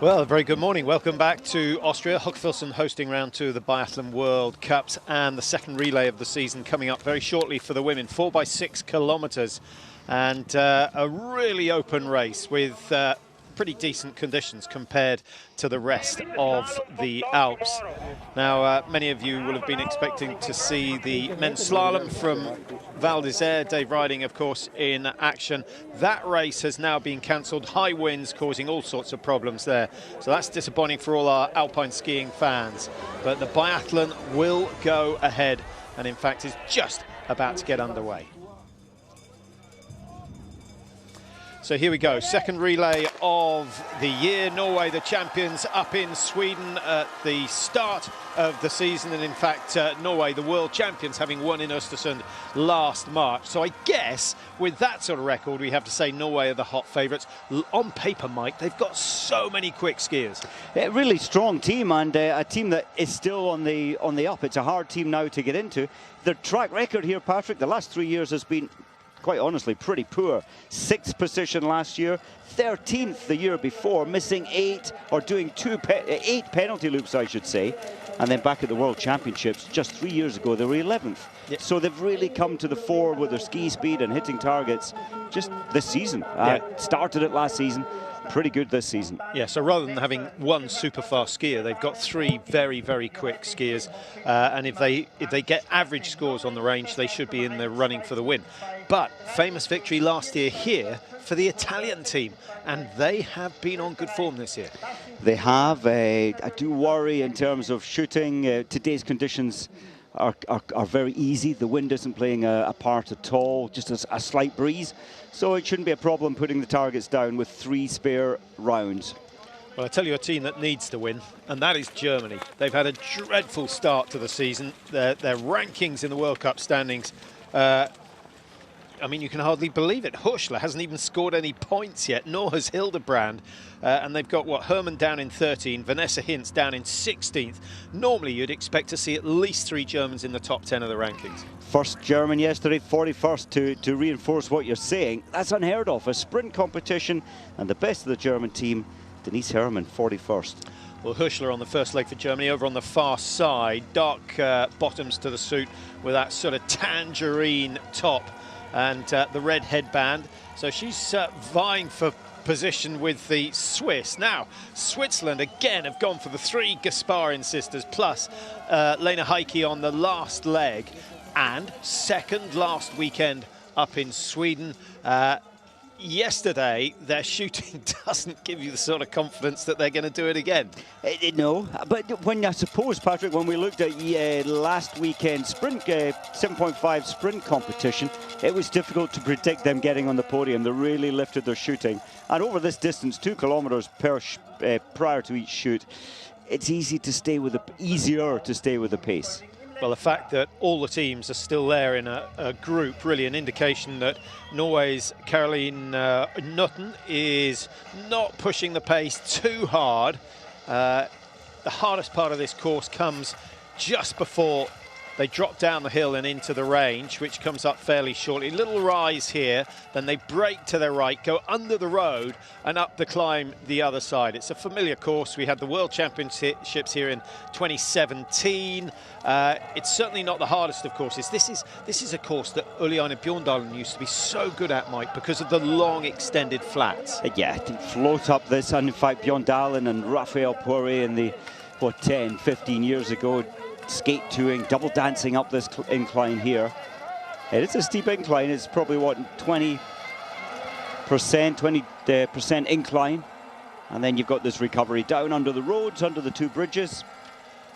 Well, a very good morning. Welcome back to Austria. Hochfilzen hosting round 2 of the Biathlon World Cups, and the second relay of the season coming up very shortly for the women. 4x6 kilometres, and a really open race with pretty decent conditions compared to the rest of the Alps. Now, many of you will have been expecting to see the men's slalom from Val d'Isère. Dave Riding, of course, in action. That race has now been cancelled. High winds causing all sorts of problems there. So that's disappointing for all our alpine skiing fans. But the biathlon will go ahead, and in fact is just about to get underway. So here we go, second relay of the year. Norway, the champions, up in Sweden at the start of the season. And in fact, Norway, the world champions, having won in Östersund last March. So I guess with that sort of record, we have to say Norway are the hot favourites. On paper, Mike, they've got so many quick skiers. A really strong team, and a team that is still on the up. It's a hard team now to get into. Their track record here, Patrick, the last 3 years has been, quite honestly, pretty poor. 6th position last year, 13th the year before, missing 8 or doing 8 penalty loops, I should say. And then back at the World Championships just 3 years ago, they were 11th. Yep. So they've really come to the fore with their ski speed and hitting targets just this season. Started it last season. Pretty good this season. Yeah, so rather than having one super fast skier, they've got 3 very, very quick skiers. And if they get average scores on the range, they should be in the running for the win. But famous victory last year here for the Italian team, and they have been on good form this year. They have. I do worry in terms of shooting. Today's conditions are very easy. The wind isn't playing a part at all, just a slight breeze. So it shouldn't be a problem putting the targets down with 3 spare rounds. Well, I tell you a team that needs to win, and that is Germany. They've had a dreadful start to the season. Their rankings in the World Cup standings, I mean, you can hardly believe it. Huschler hasn't even scored any points yet, nor has Hildebrand. And they've got, what, Hermann down in 13, Vanessa Hintz down in 16th. Normally, you'd expect to see at least 3 Germans in the top 10 of the rankings. First German yesterday, 41st, to reinforce what you're saying. That's unheard of. A sprint competition, and the best of the German team, Denise Hermann, 41st. Well, Huschler on the first leg for Germany, over on the far side. Dark bottoms to the suit with that sort of tangerine top and the red headband. So she's vying for position with the Swiss. Now, Switzerland again have gone for the 3 Gasparin sisters, plus Lena Heike on the last leg, and second last weekend up in Sweden. Yesterday, their shooting doesn't give you the sort of confidence that they're going to do it again. No, but when I suppose, Patrick, when we looked at last weekend's sprint 7.5 sprint competition, it was difficult to predict them getting on the podium. They really lifted their shooting, and over this distance, 2 kilometers prior to each shoot, it's easier to stay with the pace. Well, the fact that all the teams are still there in a group, really an indication that Norway's Caroline Nutten is not pushing the pace too hard. The hardest part of this course comes just before they drop down the hill and into the range, which comes up fairly shortly. Little rise here, then they brake to their right, go under the road and up the climb the other side. It's a familiar course. We had the World Championships here in 2017. It's certainly not the hardest of courses. This is a course that Uliane Bjorndalen used to be so good at, Mike, because of the long extended flats. Yeah, to float up this, and in fact Bjorndalen and Raphael Poiré in the 10, 15 years ago, skate touring, double dancing up this incline here. It is a steep incline. It's probably what, 20% incline, and then you've got this recovery down under the roads, under the 2 bridges.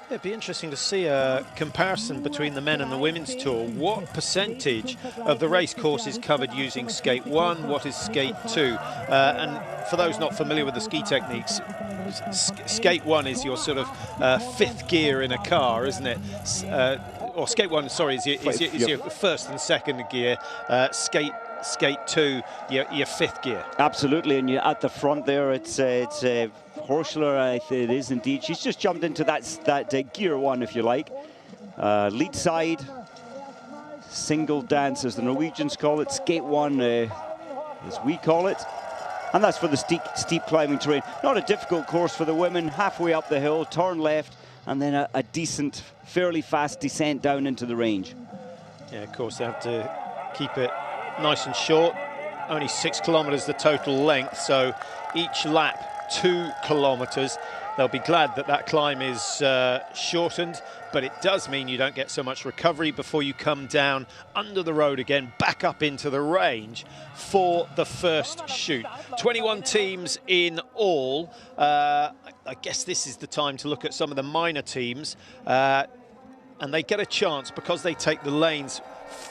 It'd be interesting to see a comparison between the men and the women's tour. What percentage of the race course is covered using skate 1? What is skate 2? And for those not familiar with the ski techniques, skate 1 is your sort of 5th gear in a car, isn't it? Or skate 1, sorry, is your 1st and 2nd gear. Skate 2, your 5th gear. Absolutely, and you're at the front there. It's Horschler, it is indeed. She's just jumped into that gear 1, if you like. Lead side, single dance, as the Norwegians call it. Skate 1, as we call it. and that's for the steep climbing terrain. Not a difficult course for the women. Halfway up the hill, turn left, and then a decent, fairly fast descent down into the range. Yeah, of course, they have to keep it nice and short. Only 6 kilometres the total length, so each lap 2 kilometres. They'll be glad that that climb is shortened, but it does mean you don't get so much recovery before you come down under the road again, back up into the range for the first shoot. 21 teams in all. I guess this is the time to look at some of the minor teams, and they get a chance because they take the lanes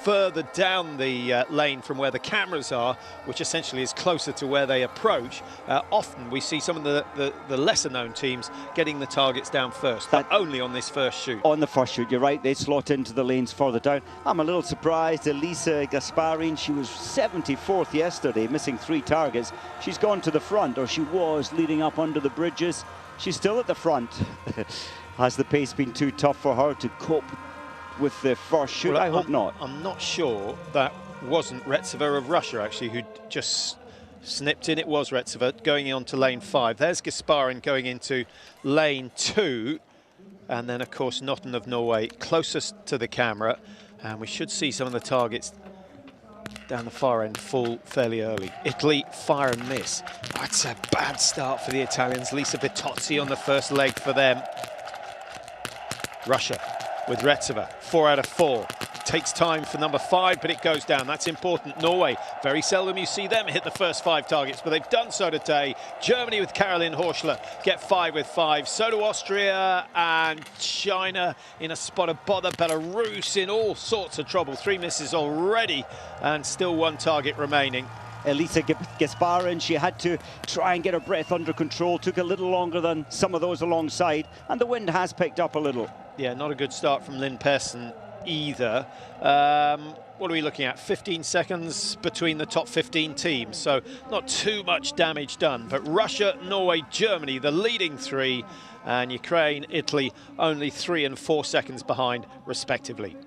further down the lane from where the cameras are, which essentially is closer to where they approach. Often we see some of the lesser known teams getting the targets down first, but only on this first shoot. On the first shoot, you're right, they slot into the lanes further down. I'm a little surprised, Elisa Gasparin, she was 74th yesterday, missing 3 targets. She's gone to the front, or she was leading up under the bridges. She's still at the front. Has the pace been too tough for her to cope with the first shoot? Well, I hope not. I'm not sure that wasn't Retseva of Russia, actually, who just snipped in. It was Retseva going on to lane 5. There's Gasparin going into lane 2. And then, of course, Notten of Norway closest to the camera. And we should see some of the targets down the far end fall fairly early. Italy, fire and miss. That's a bad start for the Italians. Lisa Bitozzi on the first leg for them. Russia with Retseva, 4 out of 4. Takes time for number 5, but it goes down. That's important. Norway, very seldom you see them hit the first 5 targets, but they've done so today. Germany with Caroline Horschler get 5 with 5. So do Austria and China in a spot of bother. Belarus in all sorts of trouble. 3 misses already and still 1 target remaining. Elisa Gasparin, she had to try and get her breath under control. Took a little longer than some of those alongside, and the wind has picked up a little. Yeah, not a good start from Lynn Persson either. What are we looking at? 15 seconds between the top 15 teams, so not too much damage done. But Russia, Norway, Germany, the leading 3, and Ukraine, Italy, only 3 and 4 seconds behind, respectively.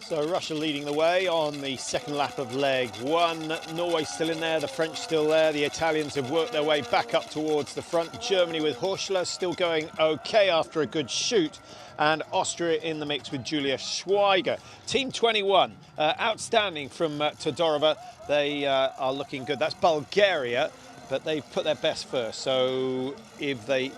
So Russia leading the way on the second lap of leg 1. Norway still in there, the French still there. The Italians have worked their way back up towards the front. Germany with Horschler still going okay after a good shoot. And Austria in the mix with Julia Schweiger. Team 21, outstanding from Todorova. They are looking good. That's Bulgaria, but they've put their best first. So if they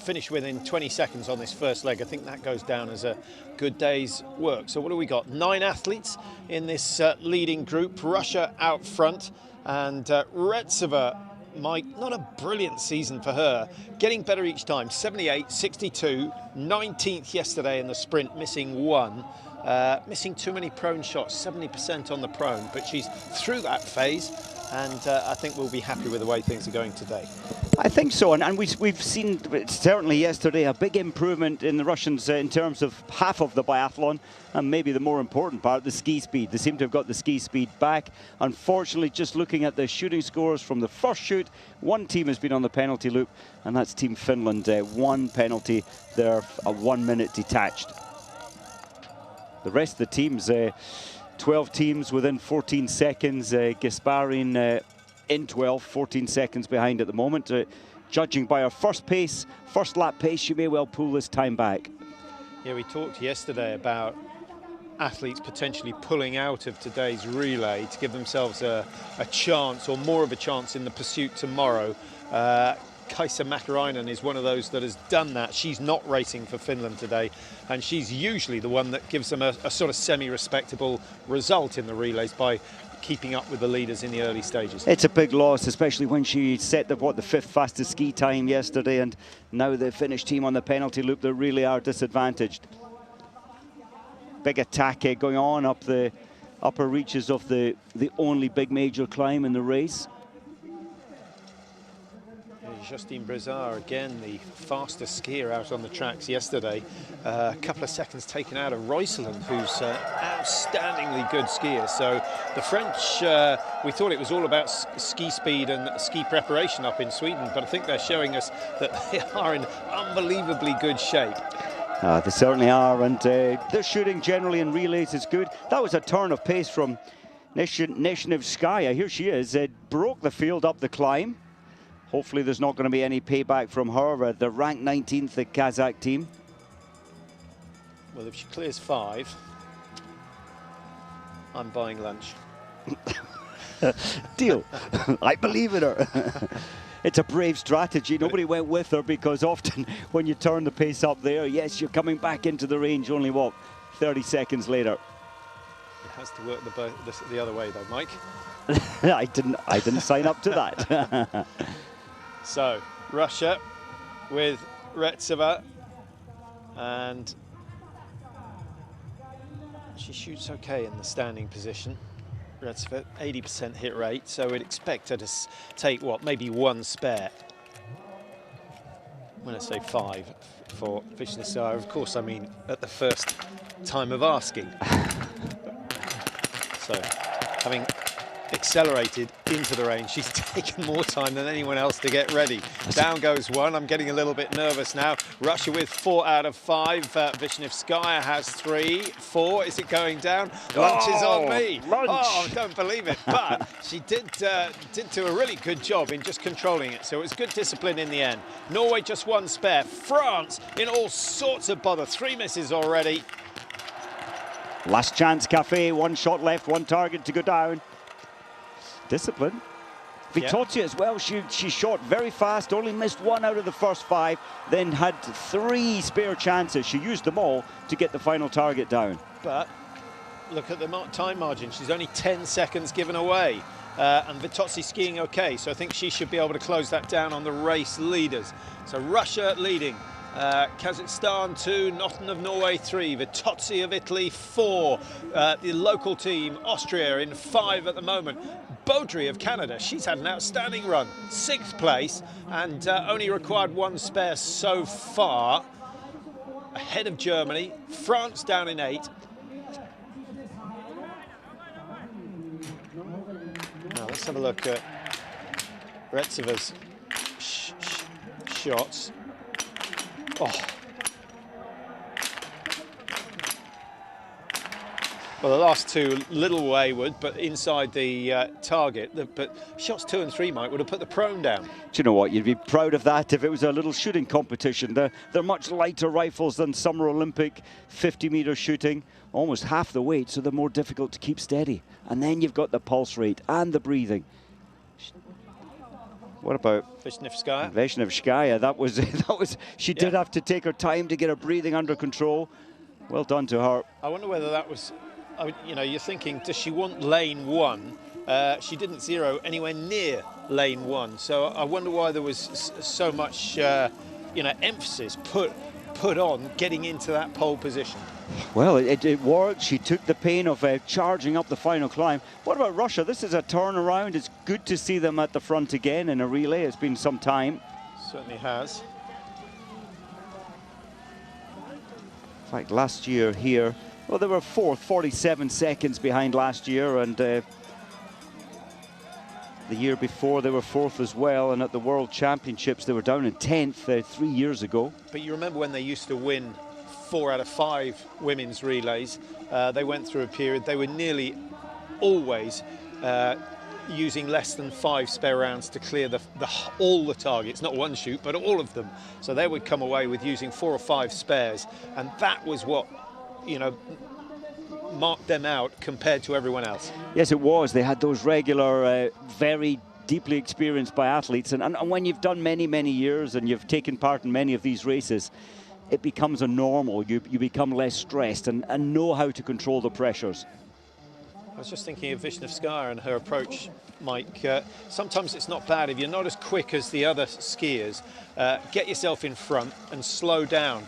finish within 20 seconds on this first leg, I think that goes down as a good day's work. So what do we got? 9 athletes in this leading group. Russia out front, and Retseva, not a brilliant season for her, getting better each time. 78, 62, 19th yesterday in the sprint, missing 1. Missing too many prone shots, 70% on the prone, but she's through that phase, and I think we'll be happy with the way things are going today. I think so, and we've seen certainly yesterday a big improvement in the Russians in terms of half of the biathlon, and maybe the more important part, the ski speed. They seem to have got the ski speed back. Unfortunately, just looking at the shooting scores from the first shoot, 1 team has been on the penalty loop, and that's Team Finland. 1 penalty there, a 1 minute detached. The rest of the teams, 12 teams within 14 seconds. Gasparin in 12, 14 seconds behind at the moment. Judging by our first lap pace, she may well pull this time back. Yeah, we talked yesterday about athletes potentially pulling out of today's relay to give themselves a chance, or more of a chance, in the pursuit tomorrow. Kaisa Mäkäräinen is one of those that has done that. She's not racing for Finland today, and she's usually the one that gives them a sort of semi-respectable result in the relays by keeping up with the leaders in the early stages. It's a big loss, especially when she set the 5th fastest ski time yesterday, and now the Finnish team on the penalty loop, they really are disadvantaged. Big attack going on up the upper reaches of the only big major climb in the race. Justine Brizard, again, the fastest skier out on the tracks yesterday. A couple of seconds taken out of Royseland, who's an outstandingly good skier. So the French, we thought it was all about ski speed and ski preparation up in Sweden, but I think they're showing us that they are in unbelievably good shape. They certainly are, and their shooting generally in relays is good. That was a turn of pace from Neshnevskaya. Here she is. Broke the field up the climb. Hopefully there's not going to be any payback from her. The ranked 19th, the Kazakh team. Well, if she clears 5, I'm buying lunch. Deal. I believe in her. It's a brave strategy. Nobody went with her because often when you turn the pace up there, yes, you're coming back into the range only, what, 30 seconds later. It has to work the other way though, Mike. I didn't sign up to that. So, Russia with Retseva, and she shoots okay in the standing position. Retseva, 80% hit rate, so we'd expect her to take, what, maybe 1 spare. When I say 5 for Vishnisar, of course I mean at the first time of asking. So, having accelerated into the range, she's taken more time than anyone else to get ready. Down goes 1. I'm getting a little bit nervous now. Russia with 4 out of 5. Vishnevskaya has 3. 4. Is it going down? Lunch is on me. Lunch. Oh, I don't believe it. But she did do a really good job in just controlling it. So it was good discipline in the end. Norway just 1 spare. France in all sorts of bother. 3 misses already. Last chance, Cafe. 1 shot left, 1 target to go down. Discipline. Vitozzi as well, she shot very fast, only missed 1 out of the first 5, then had 3 spare chances. She used them all to get the final target down. But look at the time margin. She's only 10 seconds given away. And Vitozzi skiing okay, so I think she should be able to close that down on the race leaders. So Russia leading. Kazakhstan 2, Notten of Norway 3, Vitozzi of Italy 4, the local team Austria in 5 at the moment. Baudry of Canada, she's had an outstanding run, 6th place, and only required 1 spare so far, ahead of Germany. France down in 8. Now let's have a look at Retseva's shots. Oh. Well, the last 2 little wayward, but inside the target. But shots 2 and 3, Mike, would have put the prone down. Do you know what? You'd be proud of that if it was a little shooting competition. They're much lighter rifles than Summer Olympic 50-meter shooting, almost half the weight, so they're more difficult to keep steady. And then you've got the pulse rate and the breathing. What about Vishnevskaya? Vishnevskaya, that was she did have to take her time to get her breathing under control. Well done to her. I wonder whether that was, you know, you're thinking, does she want lane 1? She didn't zero anywhere near lane 1, so I wonder why there was so much, you know, emphasis put on getting into that pole position. Well, it worked. She took the pain of charging up the final climb. What about Russia? This is a turnaround. It's good to see them at the front again in a relay. It's been some time. Certainly has. In fact, last year here, well, they were 4th, 47 seconds behind last year, and the year before they were 4th as well, and at the World Championships they were down in 10th 3 years ago. But you remember when they used to win 4 out of 5 women's relays, they went through a period, they were nearly always using less than 5 spare rounds to clear all the targets, not 1 shoot, but all of them. So they would come away with using 4 or 5 spares, and that was what, you know, marked them out compared to everyone else. Yes, it was. They had those regular, very deeply experienced biathletes, and when you've done many, many years and you've taken part in many of these races, it becomes a normal. You become less stressed and know how to control the pressures. I was just thinking of Vishnevskaya and her approach, Mike. Sometimes it's not bad if you're not as quick as the other skiers. Get yourself in front and slow down.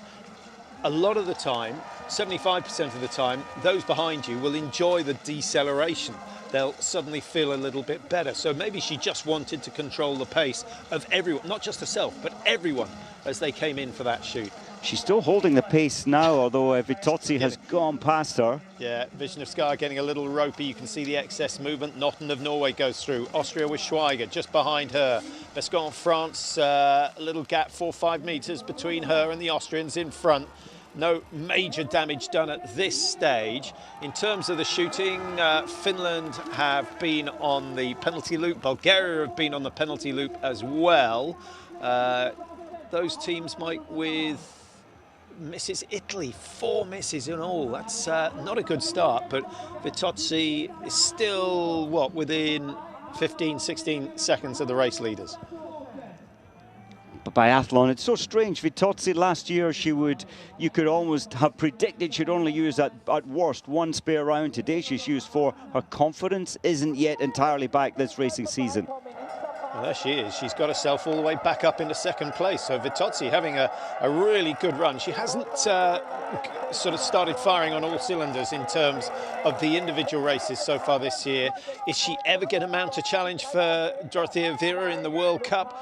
A lot of the time, 75% of the time, those behind you will enjoy the deceleration. They'll suddenly feel a little bit better. So maybe she just wanted to control the pace of everyone, not just herself, but everyone as they came in for that shoot. She's still holding the pace now, although Vitozzi has gone past her. Yeah, Vishnevskaya getting a little ropey. You can see the excess movement. Notten of Norway goes through. Austria with Schweiger just behind her. Bescon, France, a little gap, 4 or 5 meters between her and the Austrians in front. no major damage done at this stage. In terms of the shooting, Finland have been on the penalty loop. Bulgaria have been on the penalty loop as well. Those teams, Mike, with misses. Italy, 4 misses in all. That's not a good start, but Vitozzi is still, what, within 15, 16 seconds of the race leaders. Biathlon, it's so strange. Vitozzi last year, you could almost have predicted she'd only use at worst 1 spare round. Today she's used 4. Her confidence isn't yet entirely back this racing season. Well, there she is. She's got herself all the way back up into second place. So Vitozzi having a really good run. She hasn't sort of started firing on all cylinders in terms of the individual races so far this year. Is she ever going to mount a challenge for Dorothea Viera in the World Cup?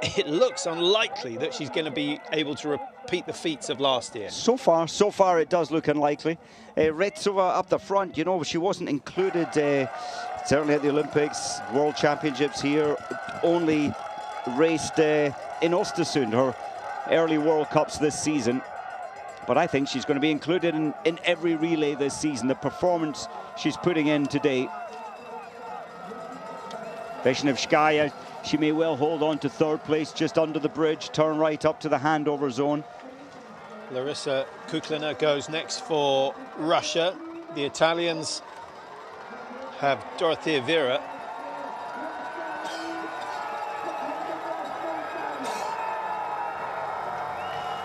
It looks unlikely that she's going to be able to repeat the feats of last year. So far it does look unlikely. Retsova up the front, you know, she wasn't included certainly at the Olympics, World Championships here, only raced in Östersund, her early World Cups this season. But I think she's going to be included in every relay this season. The performance she's putting in today. Veshnevskaya, she may well hold on to 3rd place, just under the bridge, turn right up to the handover zone. Larissa Kuklina goes next for Russia. The Italians have Dorothea Viera.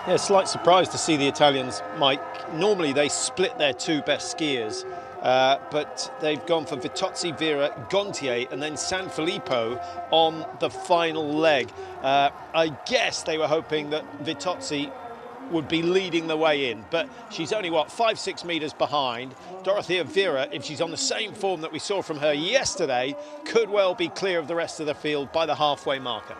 Yeah, slight surprise to see the Italians, Mike. Normally they split their 2 best skiers, but they've gone for Vitozzi, Viera, Gontier and then Sanfilippo on the final leg. I guess they were hoping that Vitozzi would be leading the way in, but she's only, what, 5-6 metres behind. Dorothea Viera, if she's on the same form that we saw from her yesterday, could well be clear of the rest of the field by the halfway marker.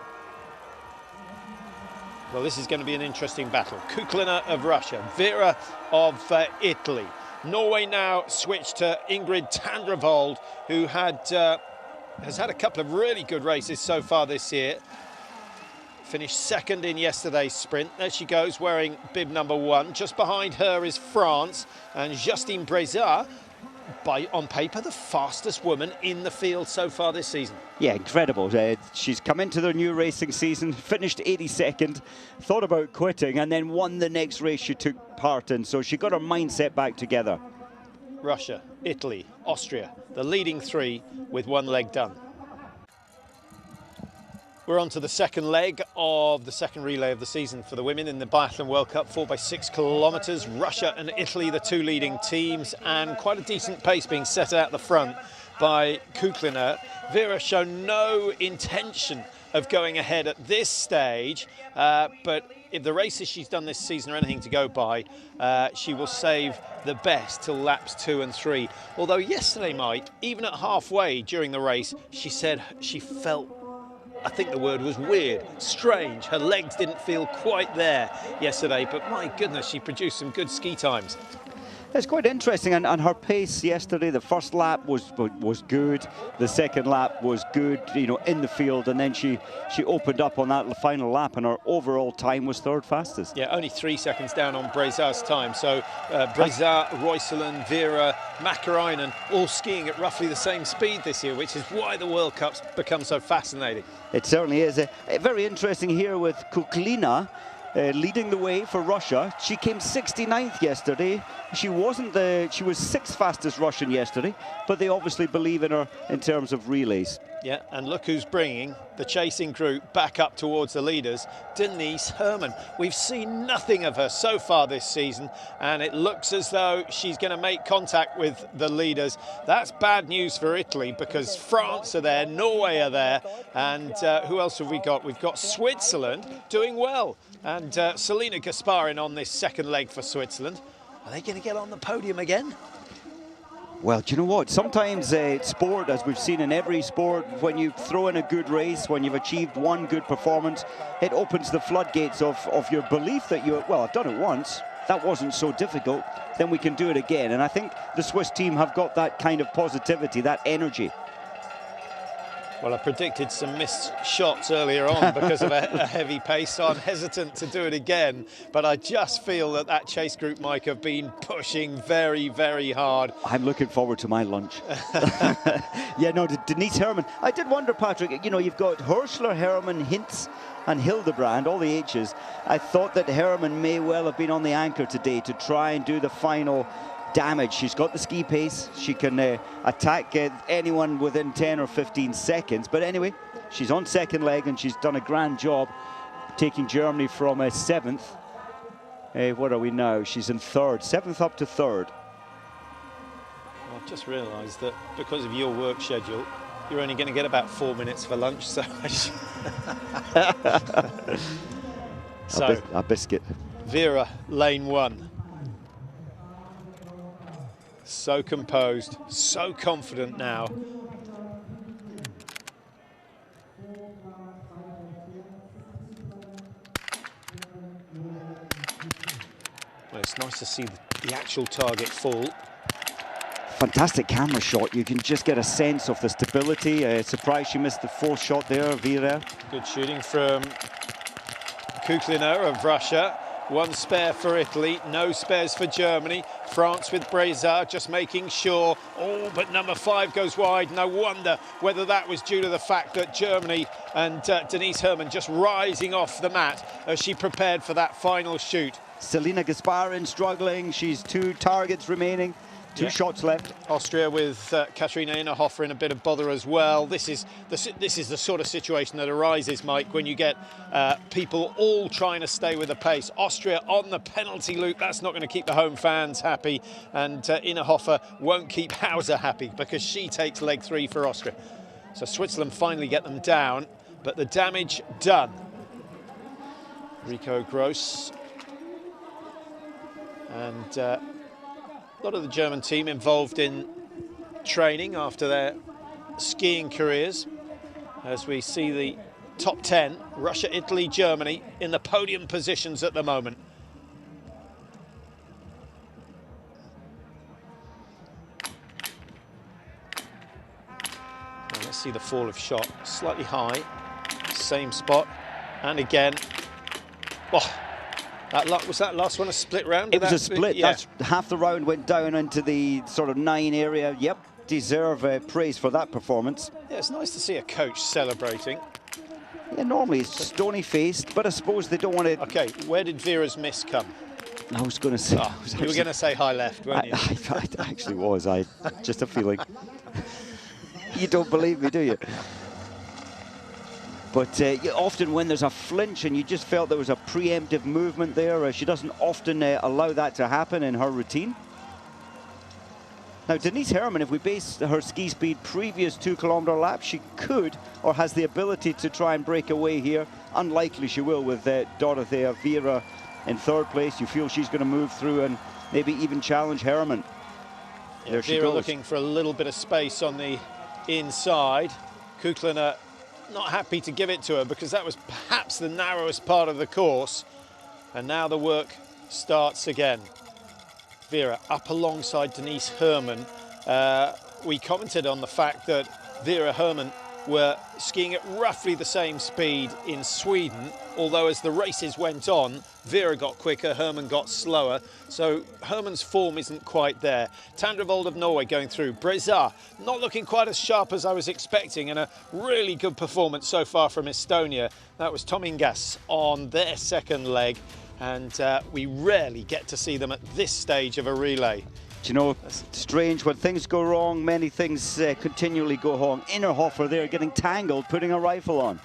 Well, this is going to be an interesting battle. Kuklina of Russia, Viera of Italy. Norway now switched to Ingrid Tandrevold, who has had a couple of really good races so far this year. Finished 2nd in yesterday's sprint. There she goes, wearing bib number 1. Just behind her is France and Justine Brezat, on paper, the fastest woman in the field so far this season. Yeah, incredible. She's come into the new racing season, finished 82nd, thought about quitting, and then won the next race she took part in. So she got her mindset back together. Russia, Italy, Austria, the leading 3 with 1 leg done. We're on to the second leg of the second relay of the season for the women in the Biathlon World Cup, 4x6 kilometres. Russia and Italy, the 2 leading teams, and quite a decent pace being set out the front by Kuklina. Viera shown no intention of going ahead at this stage, but if the races she's done this season are anything to go by, she will save the best till laps 2 and 3. Although yesterday, Mike, even at halfway during the race, she said she felt, I think the word was weird, strange. Her legs didn't feel quite there yesterday, but my goodness, she produced some good ski times. It's quite interesting, and her pace yesterday, the first lap was good, the second lap was good, you know, in the field, and then she opened up on that final lap, and her overall time was 3rd fastest. Yeah, only 3 seconds down on Brezat's time. So Brezat, Roiselen, Viera, Mäkäräinen, all skiing at roughly the same speed this year, which is why the World Cup's become so fascinating. It certainly is. Very interesting here with Kuklina leading the way for Russia. She came 69th yesterday. She was 6th fastest Russian yesterday, but they obviously believe in her in terms of relays. Yeah, and look who's bringing the chasing group back up towards the leaders, Denise Herman. We've seen nothing of her so far this season, and it looks as though she's going to make contact with the leaders. That's bad news for Italy, because France are there, Norway are there, and who else have we got? We've got Switzerland doing well, and Selina Gasparin on this second leg for Switzerland. Are they going to get on the podium again? Well, do you know what? Sometimes sport, as we've seen in every sport, when you throw in a good race, when you've achieved one good performance, it opens the floodgates of your belief that well, I've done it once, that wasn't so difficult, then we can do it again. And I think the Swiss team have got that kind of positivity, that energy. Well, I predicted some missed shots earlier on because of a heavy pace, so I'm hesitant to do it again. But I just feel that that chase group, Mike, have been pushing very, very hard. I'm looking forward to my lunch. Yeah, no, Denise Herrmann. I did wonder, Patrick, you know, you've got Hirschler, Herrmann, Hintz, and Hildebrand, all the H's. I thought that Herrmann may well have been on the anchor today to try and do the final damage. She's got the ski pace. She can attack anyone within 10 or 15 seconds. But anyway, she's on second leg and she's done a grand job taking Germany from 7th. What are we now? She's in 3rd. 7th up to 3rd. I've just realised that because of your work schedule, you're only going to get about 4 minutes for lunch. So, a biscuit. Vera, lane 1. So composed, so confident now. Well, it's nice to see the actual target fall. Fantastic camera shot. You can just get a sense of the stability. Surprised she missed the 4th shot there, Vera. Good shooting from Kuklina of Russia. 1 spare for Italy, no spares for Germany. France with Brezard just making sure. Oh, but number 5 goes wide. No wonder whether that was due to the fact that Germany and Denise Herrmann just rising off the mat as she prepared for that final shoot. Selina Gasparin struggling. She's 2 targets remaining. 2 shots left. Austria with Katharina Innerhofer in a bit of bother as well. This is the sort of situation that arises, Mike, when you get people all trying to stay with the pace. Austria on the penalty loop. That's not going to keep the home fans happy. And Innerhofer won't keep Hauser happy because she takes leg 3 for Austria. So Switzerland finally get them down, but the damage done. Rico Gross. And a lot of the German team involved in training after their skiing careers, as we see the top 10, Russia, Italy, Germany, in the podium positions at the moment. And let's see the fall of shot, slightly high, same spot, and again, oh, was that last one a split round? It was a split. Yeah. That's half the round went down into the sort of 9 area. Yep, deserve praise for that performance. Yeah, it's nice to see a coach celebrating. Yeah, normally it's stony-faced, but I suppose they don't want to... Okay, where did Vera's miss come? I was going to say... You were going to say high left, weren't you? I actually was. Just a feeling. You don't believe me, do you? But often when there's a flinch and you just felt there was a preemptive movement there, she doesn't often allow that to happen in her routine. Now, Denise Herrmann, if we base her ski speed previous 2-kilometer lap, she could or has the ability to try and break away here. Unlikely she will with Dorothea Vera in 3rd place. You feel she's going to move through and maybe even challenge Herrmann. Yeah, there she Vera goes. Looking for a little bit of space on the inside. Kuklina not happy to give it to her because that was perhaps the narrowest part of the course. And now the work starts again. Vera up alongside Denise Herrmann. We commented on the fact that Vera Herrmann were skiing at roughly the same speed in Sweden, although as the races went on, Vera got quicker, Herrmann got slower, so Hermann's form isn't quite there. Tandrevold of Norway going through. Brezard not looking quite as sharp as I was expecting, and a really good performance so far from Estonia. That was Tomingas on their 2nd leg, and we rarely get to see them at this stage of a relay. You know, it's strange when things go wrong, many things continually go wrong. Innerhofer there getting tangled, putting a rifle on.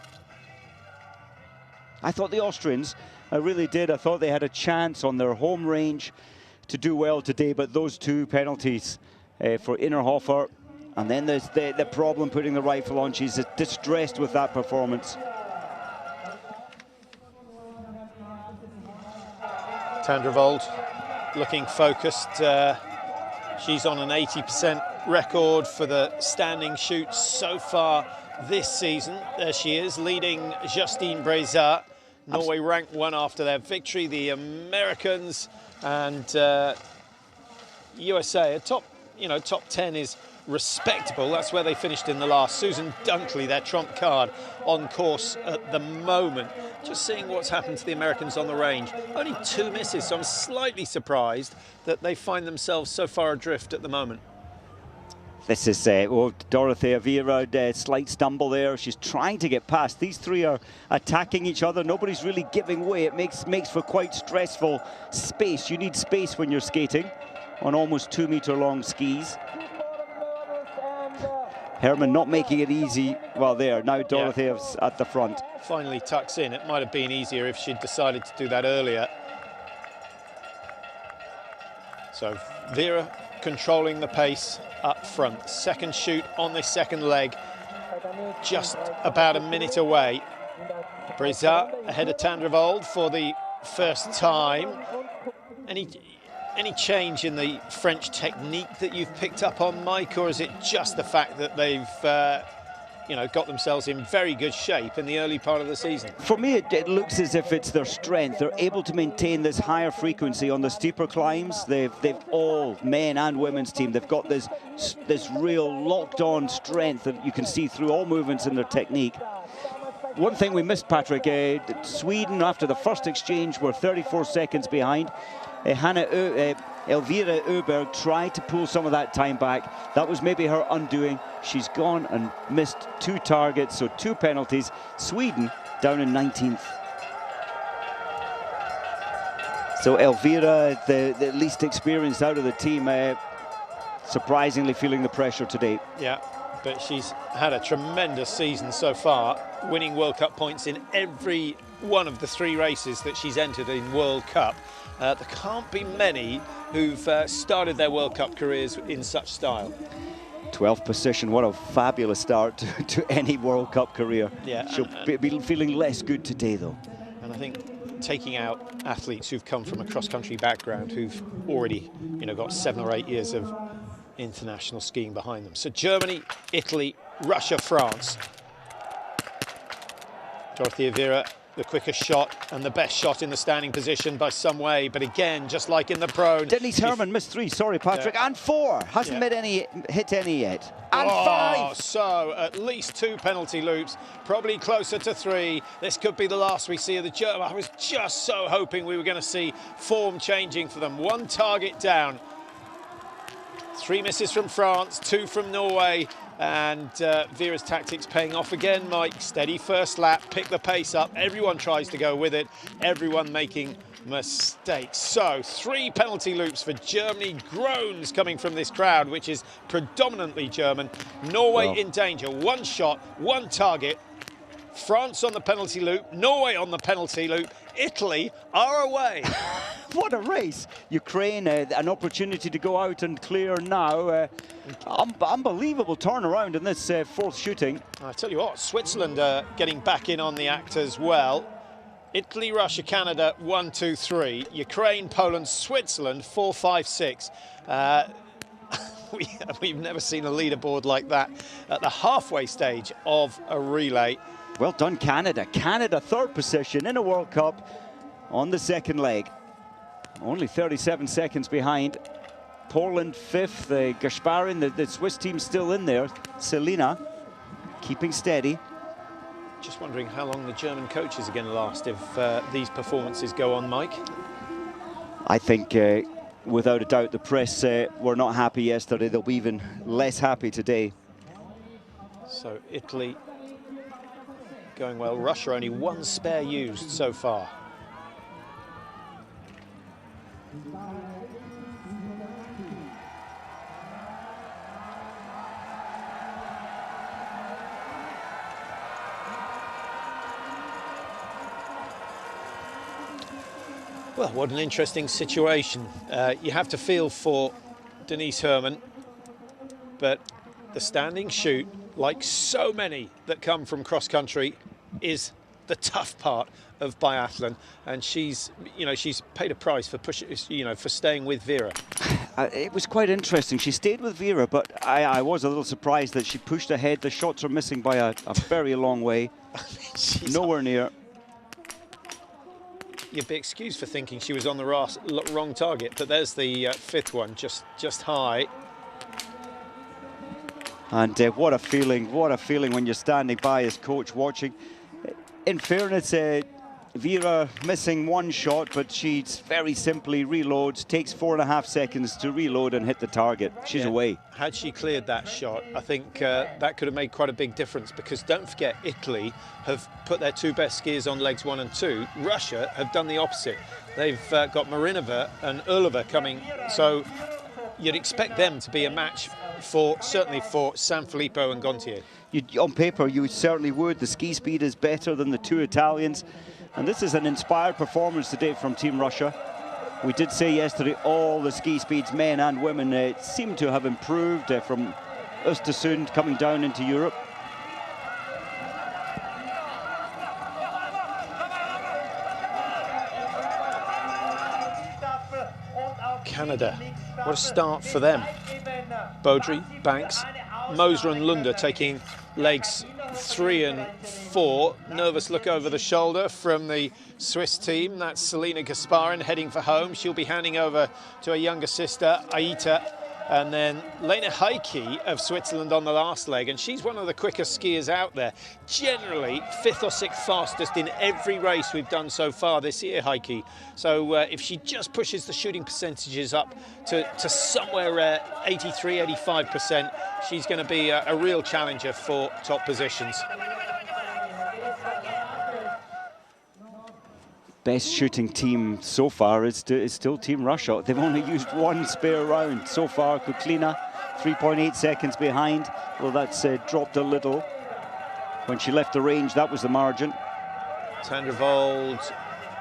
I thought the Austrians, I really did. I thought they had a chance on their home range to do well today, but those 2 penalties for Innerhofer. And then there's the problem putting the rifle on. She's distressed with that performance. Tandrevold looking focused. She's on an 80% record for the standing shoots so far this season. There she is, leading Justine Brezard. Norway ranked 1 after their victory. The Americans and USA, top 10 is respectable. That's where they finished in the last. Susan Dunkley, their trump card, on course at the moment. Just seeing what's happened to the Americans on the range. Only 2 misses, so I'm slightly surprised that they find themselves so far adrift at the moment. This is, Dorothea Viera, slight stumble there. She's trying to get past. These three are attacking each other. Nobody's really giving way. It makes for quite stressful space. You need space when you're skating on almost 2 meter long skis. Herman not making it easy. Well, there, now Dorothea's at the front. Finally tucks in. It might have been easier if she'd decided to do that earlier. So Viera controlling the pace up front. Second shoot on this second leg, just about a minute away. Brizat ahead of Tandrevold for the first time. Any change in the French technique that you've picked up on, Mike, or is it just the fact that they've got themselves in very good shape in the early part of the season? For me, it looks as if it's their strength. They're able to maintain this higher frequency on the steeper climbs. They've all, men and women's team, they've got this real locked-on strength that you can see through all movements in their technique. One thing we missed, Patrick, Sweden, after the first exchange, were 34 seconds behind. Elvira Öberg tried to pull some of that time back. That was maybe her undoing. She's gone and missed 2 targets, so 2 penalties. Sweden down in 19th. So Elvira, the least experienced out of the team, surprisingly feeling the pressure today. Yeah, but she's had a tremendous season so far, winning World Cup points in every one of the 3 races that she's entered in World Cup. There can't be many who've started their World Cup careers in such style. 12th position, what a fabulous start to any World Cup career. Yeah, she'll be feeling less good today, though. And I think taking out athletes who've come from a cross-country background, who've already, got 7 or 8 years of international skiing behind them. So Germany, Italy, Russia, France. Dorothea Viera, the quickest shot and the best shot in the standing position by some way, but again, just like in the prone. Denise Herman missed 3, sorry Patrick, and 4. Hasn't hit any yet. And 5! So at least 2 penalty loops, probably closer to 3. This could be the last we see of the German. I was just so hoping we were going to see form changing for them. 1 target down. 3 misses from France, 2 from Norway. And Viera's tactics paying off again, Mike. Steady first lap, pick the pace up. Everyone tries to go with it. Everyone making mistakes. So 3 penalty loops for Germany. Groans coming from this crowd, which is predominantly German. Norway in danger. 1 shot, 1 target. France on the penalty loop. Norway on the penalty loop. Italy are away. What a race. Ukraine, an opportunity to go out and clear now. Unbelievable turnaround in this 4th shooting. I tell you what, Switzerland getting back in on the act as well. Italy, Russia, Canada, 1, 2, 3. Ukraine, Poland, Switzerland, 4, 5, 6. We've never seen a leaderboard like that at the halfway stage of a relay. Well done, Canada. Canada, 3rd position in a World Cup on the 2nd leg. Only 37 seconds behind. Poland 5th, Gasparin, the Swiss team still in there. Selina keeping steady. Just wondering how long the German coaches are going to last if these performances go on, Mike. I think, without a doubt, the press were not happy yesterday. They'll be even less happy today. So Italy going well. Russia only 1 spare used so far. Well, what an interesting situation. You have to feel for Denise Herman, but the standing shoot, like so many that come from cross-country, is the tough part of biathlon, and she's paid a price for for staying with Viera. It was quite interesting. She stayed with Viera, but I was a little surprised that she pushed ahead. The shots are missing by a very long way. Nowhere near. You'd be excused for thinking she was on the wrong target, but there's the 5th one, just high. And what a feeling when you're standing by as coach watching. In fairness, Vera missing one shot, but she very simply reloads, takes 4.5 seconds to reload and hit the target. She's away. Had she cleared that shot, I think that could have made quite a big difference, because don't forget, Italy have put their 2 best skiers on legs 1 and 2. Russia have done the opposite. They've got Marinova and Urlova coming, so you'd expect them to be a match certainly for Sanfilippo and Gontier. On paper, you certainly would. The ski speed is better than the 2 Italians. And this is an inspired performance today from Team Russia. We did say yesterday all the ski speeds, men and women, seem to have improved from Östersund coming down into Europe. Canada, what a start for them. Baudry, Banks, Moser and Lunder taking legs 3 and 4. Nervous look over the shoulder from the Swiss team. That's Selina Gasparin heading for home. She'll be handing over to her younger sister, Aita. And then Lena Heike of Switzerland on the last leg. And she's one of the quickest skiers out there. Generally, 5th or 6th fastest in every race we've done so far this year, Heike. So if she just pushes the shooting percentages up to somewhere 83, 85%, she's going to be a real challenger for top positions. Best shooting team so far is still Team Russia. They've only used 1 spare round so far. Kuklina, 3.8 seconds behind. Well, that's dropped a little. When she left the range, that was the margin. Tandrevold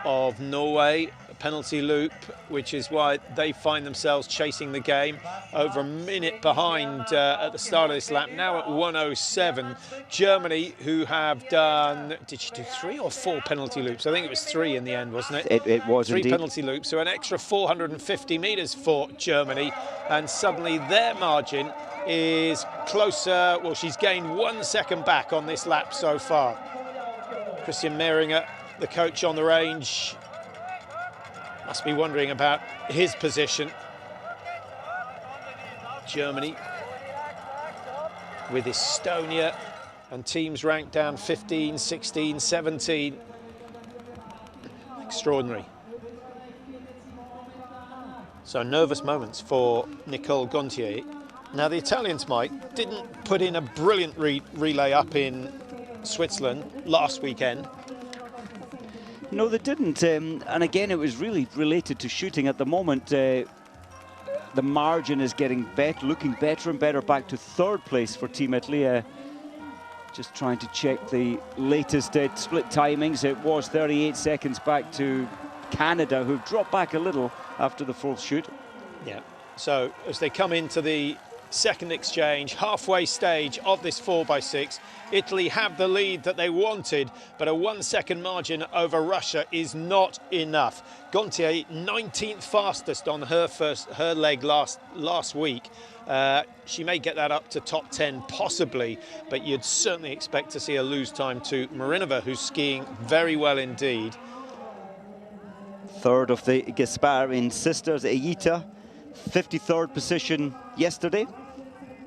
of Norway, a penalty loop, which is why they find themselves chasing the game. Over a minute behind at the start of this lap, now at 1:07. Germany, who have done, did she do 3 or 4 penalty loops? I think it was 3 in the end, wasn't it? It was 3 indeed. penalty loops, so an extra 450 metres for Germany, and suddenly their margin is closer. Well, she's gained 1 second back on this lap so far. Christian Mehringer, the coach on the range, must be wondering about his position. Germany with Estonia and teams ranked down 15, 16, 17. Extraordinary. So nervous moments for Nicole Gontier. Now the Italians, Mike, didn't put in a brilliant relay up in Switzerland last weekend. No, they didn't. And again, it was really related to shooting. At the moment, the margin is getting better, looking better and better, back to 3rd place for Team Italy. Just trying to check the latest split timings. It was 38 seconds back to Canada, who've dropped back a little after the 4th shoot. Yeah, so as they come into the second exchange, halfway stage of this 4x6, Italy have the lead that they wanted, but a 1 second margin over Russia is not enough. Gontier, 19th fastest on her leg last week. She may get that up to top 10 possibly, but you'd certainly expect to see her lose time to Marinova, who's skiing very well indeed. 3rd of the Gasparin sisters, Aita, 53rd position yesterday.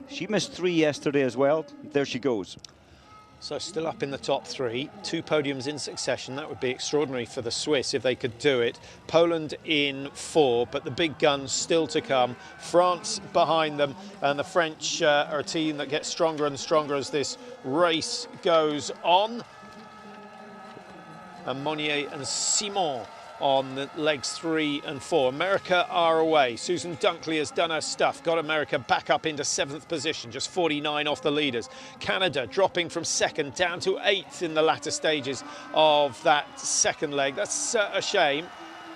She missed 3 yesterday as well. There she goes. So still up in the top 3, 2 podiums in succession. That would be extraordinary for the Swiss if they could do it. Poland in 4, but the big guns still to come. France behind them, and the French are a team that gets stronger and stronger as this race goes on. And Monnier and Simon on the legs 3 and 4. America are away. Susan Dunkley has done her stuff, got America back up into 7th position, just 49 off the leaders. Canada dropping from 2nd down to 8th in the latter stages of that 2nd leg. That's a shame.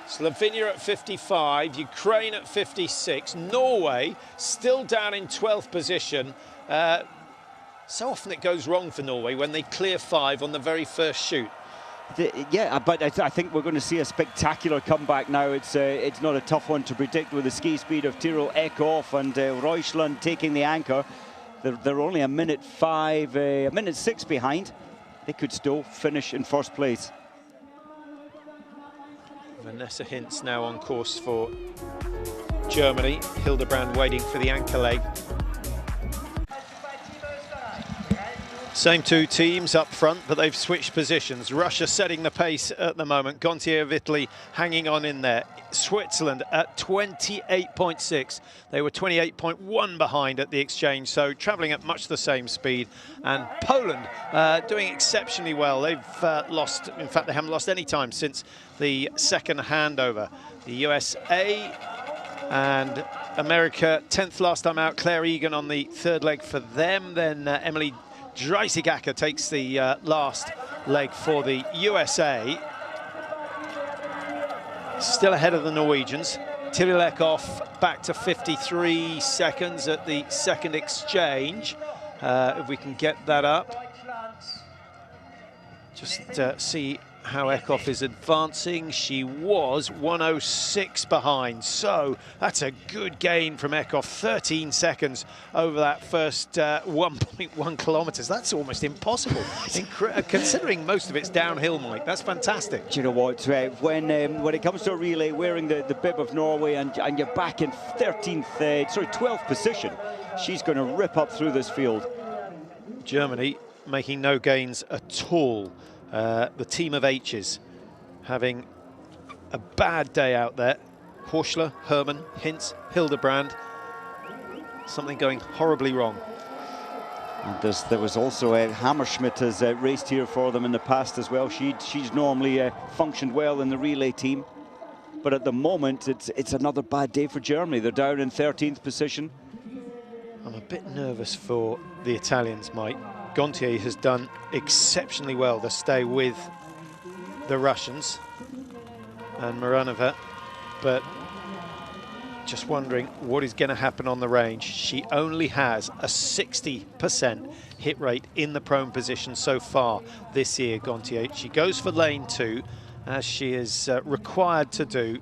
Slovenia at 55, Ukraine at 56, Norway still down in 12th position. So often it goes wrong for Norway when they clear 5 on the very first shoot. Yeah, but I think we're going to see a spectacular comeback now. It's not a tough one to predict with the ski speed of Tyrrell Eckhoff and Reuschland taking the anchor. They're only a minute 6 behind. They could still finish in 1st place. Vanessa Hintz now on course for Germany. Hildebrand waiting for the anchor leg. Same two teams up front, but they've switched positions. Russia setting the pace at the moment. Gontier of Italy hanging on in there. Switzerland at 28.6. They were 28.1 behind at the exchange, so travelling at much the same speed. And Poland doing exceptionally well. They've lost, in fact, they haven't lost any time since the second handover. The USA and America, 10th last time out. Claire Egan on the third leg for them. Then Emily Dreisig-Acker takes the last leg for the USA. Still ahead of the Norwegians. Tilly-Lekhoff back to 53 seconds at the second exchange. If we can get that up. Just see how Ekhoff is advancing. She was 1:06 behind, so that's a good gain from Ekhoff. 13 seconds over that first 1.1 kilometres. That's almost impossible, considering most of it's downhill, Mike. That's fantastic. Do you know what? When it comes to a relay, wearing the bib of Norway and you're back in 12th position, she's going to rip up through this field. Germany making no gains at all. The team of H's having a bad day out there. Horschler, Hermann, Hintz, Hildebrand. Something going horribly wrong. And there was also Hammerschmidt has raced here for them in the past as well. She's normally functioned well in the relay team, but at the moment it's another bad day for Germany. They're down in 13th position. I'm a bit nervous for the Italians, Mike. Gontier has done exceptionally well to stay with the Russians and Maranova, but just wondering what is going to happen on the range. She only has a 60% hit rate in the prone position so far this year, Gontier. She goes for lane 2, as she is required to do.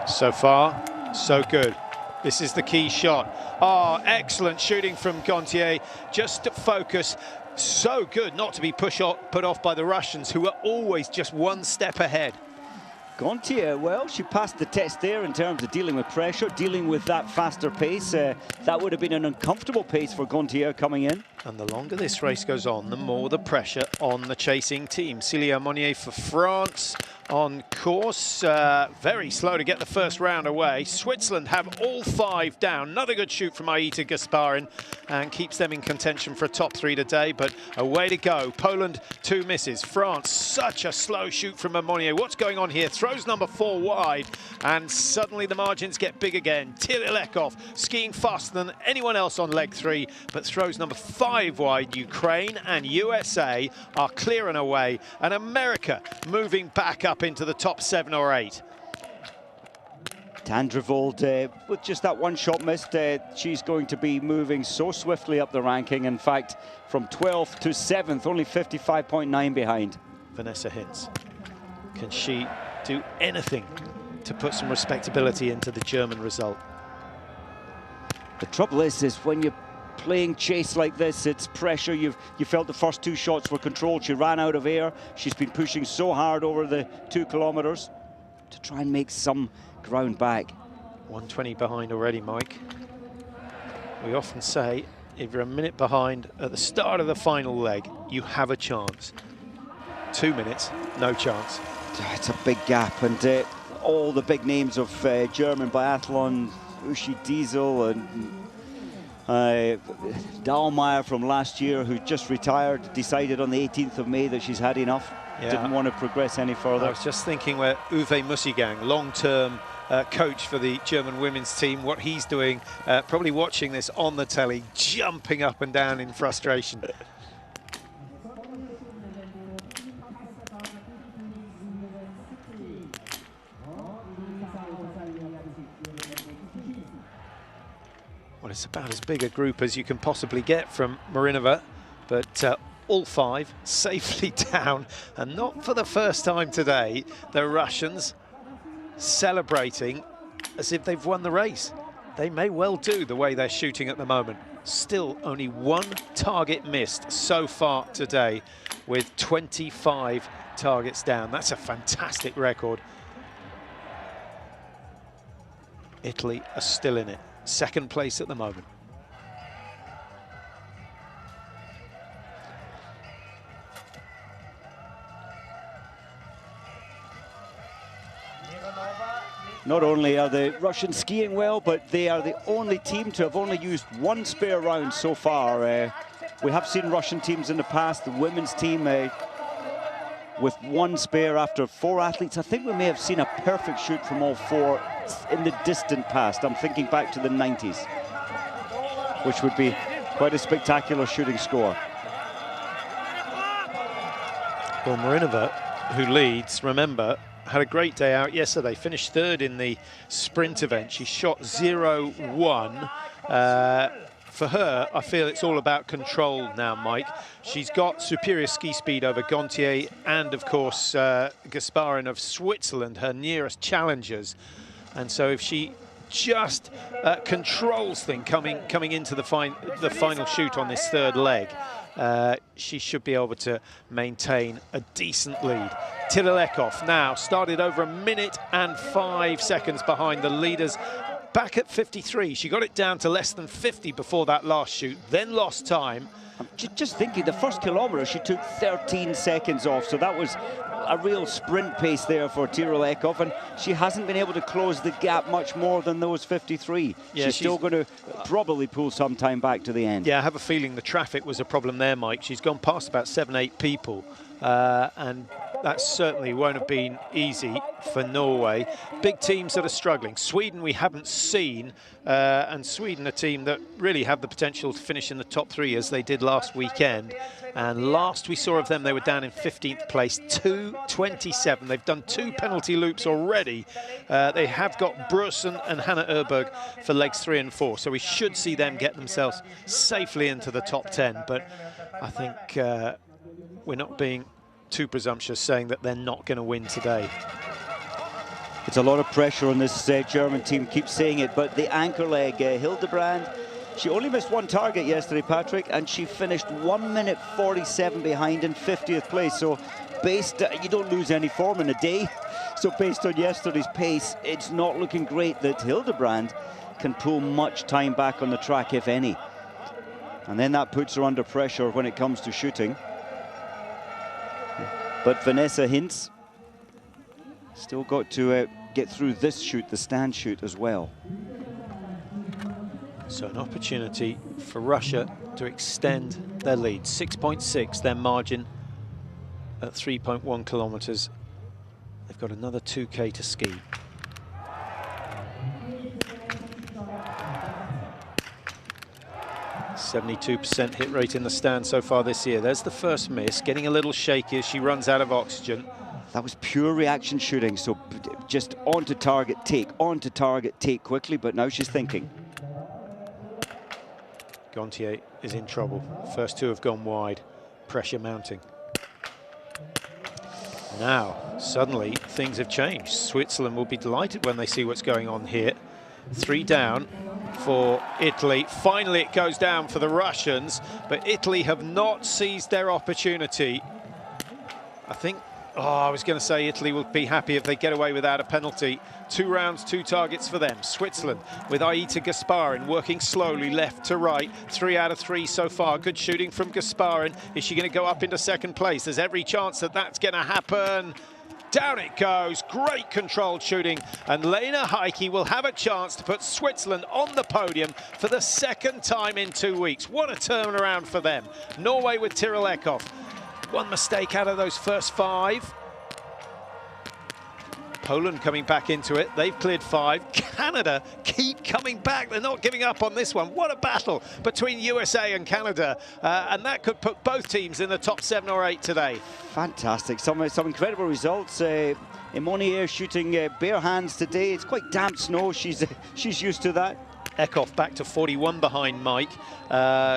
So far, so good. This is the key shot. Oh, excellent shooting from Gontier. Just to focus. So good not to be put off by the Russians, who are always just one step ahead. Gontier, well, she passed the test there in terms of dealing with pressure, dealing with that faster pace. That would have been an uncomfortable pace for Gontier coming in. And the longer this race goes on, the more the pressure on the chasing team. Célia Monnier for France on course. Very slow to get the first round away. Switzerland have all 5 down. Another good shoot from Aita Gasparin and keeps them in contention for a top 3 today, but a way to go. Poland, 2 misses. France, such a slow shoot from Monnier. What's going on here? Throws number 4 wide, and suddenly the margins get big again. Tilly-Lekhoff skiing faster than anyone else on leg 3, but throws number 5 wide. Ukraine and USA are clear and away, and America moving back up into the top 7 or 8. Tandrevold, with just that one shot missed, she's going to be moving so swiftly up the ranking. In fact, from 12th to 7th, only 55.9 behind. Vanessa Hintz, can she do anything to put some respectability into the German result? The trouble is when you're playing chase like this, it's pressure. You felt the first 2 shots were controlled. She ran out of air. She's been pushing so hard over the 2 kilometers to try and make some ground back. 120 behind already, Mike. We often say if you're a minute behind at the start of the final leg, you have a chance. 2 minutes, no chance. It's a big gap, and all the big names of German biathlon, Uschi Diesel and Dahlmeier from last year, who just retired, decided on the 18th of May that she's had enough. Yeah. Didn't want to progress any further. I was just thinking where Uwe Mussigang, long-term coach for the German women's team, what he's doing, probably watching this on the telly, jumping up and down in frustration. Well, it's about as big a group as you can possibly get from Marinova, but all 5 safely down, and not for the first time today, the Russians celebrating as if they've won the race. they may well do the way they're shooting at the moment. Still only one target missed so far today with 25 targets down. That's a fantastic record. Italy are still in it. Second place at the moment. Not only are the Russians skiing well, but they are the only team to have only used one spare round so far. We have seen Russian teams in the past, the women's team with one spare after 4 athletes. I think we may have seen a perfect shoot from all 4 in the distant past. I'm thinking back to the 90s, which would be quite a spectacular shooting score. Well, Marinova, who leads, remember, had a great day out yesterday, finished 3rd in the sprint event. She shot 0-1. For her, I feel it's all about control now, Mike. She's got superior ski speed over Gontier and, of course, Gasparin of Switzerland, her nearest challengers. And so if she just controls things coming into the final shoot on this 3rd leg, she should be able to maintain a decent lead. Tyrolekov now started over 1 minute and 5 seconds behind the leaders, back at 53. She got it down to less than 50 before that last shoot, then lost time. I'm just thinking, the first kilometre she took 13 seconds off, so that was a real sprint pace there for Tyrolekov, and she hasn't been able to close the gap much more than those 53. Yeah, she's still going to probably pull some time back to the end. Yeah, I have a feeling the traffic was a problem there, Mike. She's gone past about 7-8 people, and that certainly won't have been easy for Norway. Big teams that are struggling. Sweden we haven't seen, and Sweden, a team that really have the potential to finish in the top 3 as they did last weekend. And last we saw of them, they were down in 15th place, 2:27. They've done 2 penalty loops already. They have got Brussen and Hannah Erberg for legs 3 and 4. So we should see them get themselves safely into the top 10. But I think we're not being too presumptuous saying that they're not going to win today. It's a lot of pressure on this German team, keep saying it, but the anchor leg, Hildebrand, she only missed 1 target yesterday, Patrick, and she finished 1 minute 47 behind in 50th place. So you don't lose any form in a day. So based on yesterday's pace, it's not looking great that Hildebrand can pull much time back on the track, if any. And then that puts her under pressure when it comes to shooting. But Vanessa Hintz still got to get through this shoot, the stand shoot as well. So an opportunity for Russia to extend their lead. 6.6, their margin at 3.1 kilometers. They've got another 2K to ski. %72% hit rate in the stand so far this year. There's the first miss, getting a little shaky as she runs out of oxygen. That was pure reaction shooting, so just onto target, take quickly, but now she's thinking. Gontier is in trouble. First 2 have gone wide, pressure mounting. Now, suddenly, things have changed. Switzerland will be delighted when they see what's going on here. 3 down for Italy. Finally, it goes down for the Russians, but Italy have not seized their opportunity. I think, I was going to say Italy will be happy if they get away without a penalty. 2 rounds, 2 targets for them. Switzerland with Aita Gasparin working slowly left to right. 3 out of 3 so far. Good shooting from Gasparin. Is she going to go up into 2nd place? There's every chance that that's going to happen. Down it goes. Great controlled shooting. And Lena Heike will have a chance to put Switzerland on the podium for the 2nd time in 2 weeks. What a turnaround for them. Norway with Tyrolekov. 1 mistake out of those first 5. Poland coming back into it. They've cleared 5. Canada keep coming back. They're not giving up on this one. What a battle between USA and Canada. And that could put both teams in the top 7 or 8 today. Fantastic. Some incredible results. Emonier shooting bare hands today. It's quite damp snow. She's used to that. Eckhoff back to 41 behind Mike.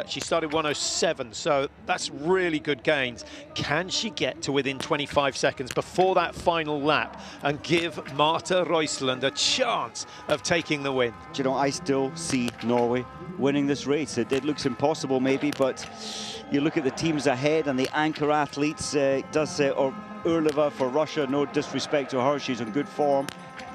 She started 107, so that's really good gains. Can she get to within 25 seconds before that final lap and give Marta Roysland a chance of taking the win? Do you know, I still see Norway winning this race. It looks impossible maybe, but you look at the teams ahead and the anchor athletes, or Urleva for Russia, no disrespect to her, she's in good form.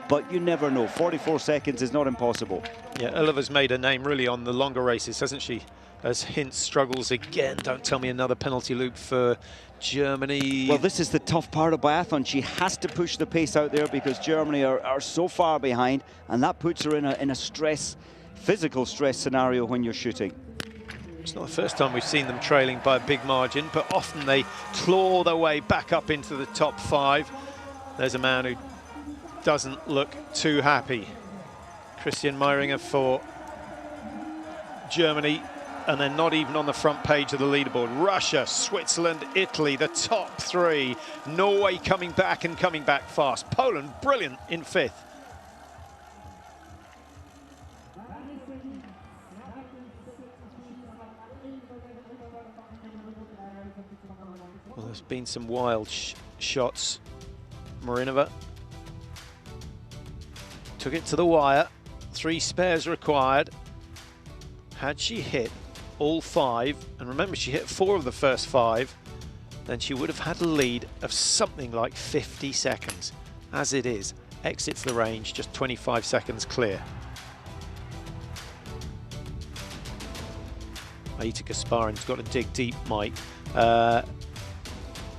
But you never know. 44 seconds is not impossible. Yeah, Oliver's made a name really on the longer races, hasn't she? As Hintz struggles again. Don't tell me another penalty loop for Germany. Well, this is the tough part of biathlon. She has to push the pace out there because Germany are so far behind, and that puts her in a physical stress scenario when you're shooting. It's not the first time we've seen them trailing by a big margin, but often they claw their way back up into the top 5. There's a man who doesn't look too happy. Christian Meiringer for Germany, and they're not even on the front page of the leaderboard. Russia, Switzerland, Italy, the top 3. Norway coming back and coming back fast. Poland, brilliant in 5th. Well, there's been some wild shots. Marinova took it to the wire. 3 spares required. Had she hit all 5, and remember she hit 4 of the first 5, then she would have had a lead of something like 50 seconds. As it is, exits the range just 25 seconds clear. Aita Gasparin's got to dig deep, Mike.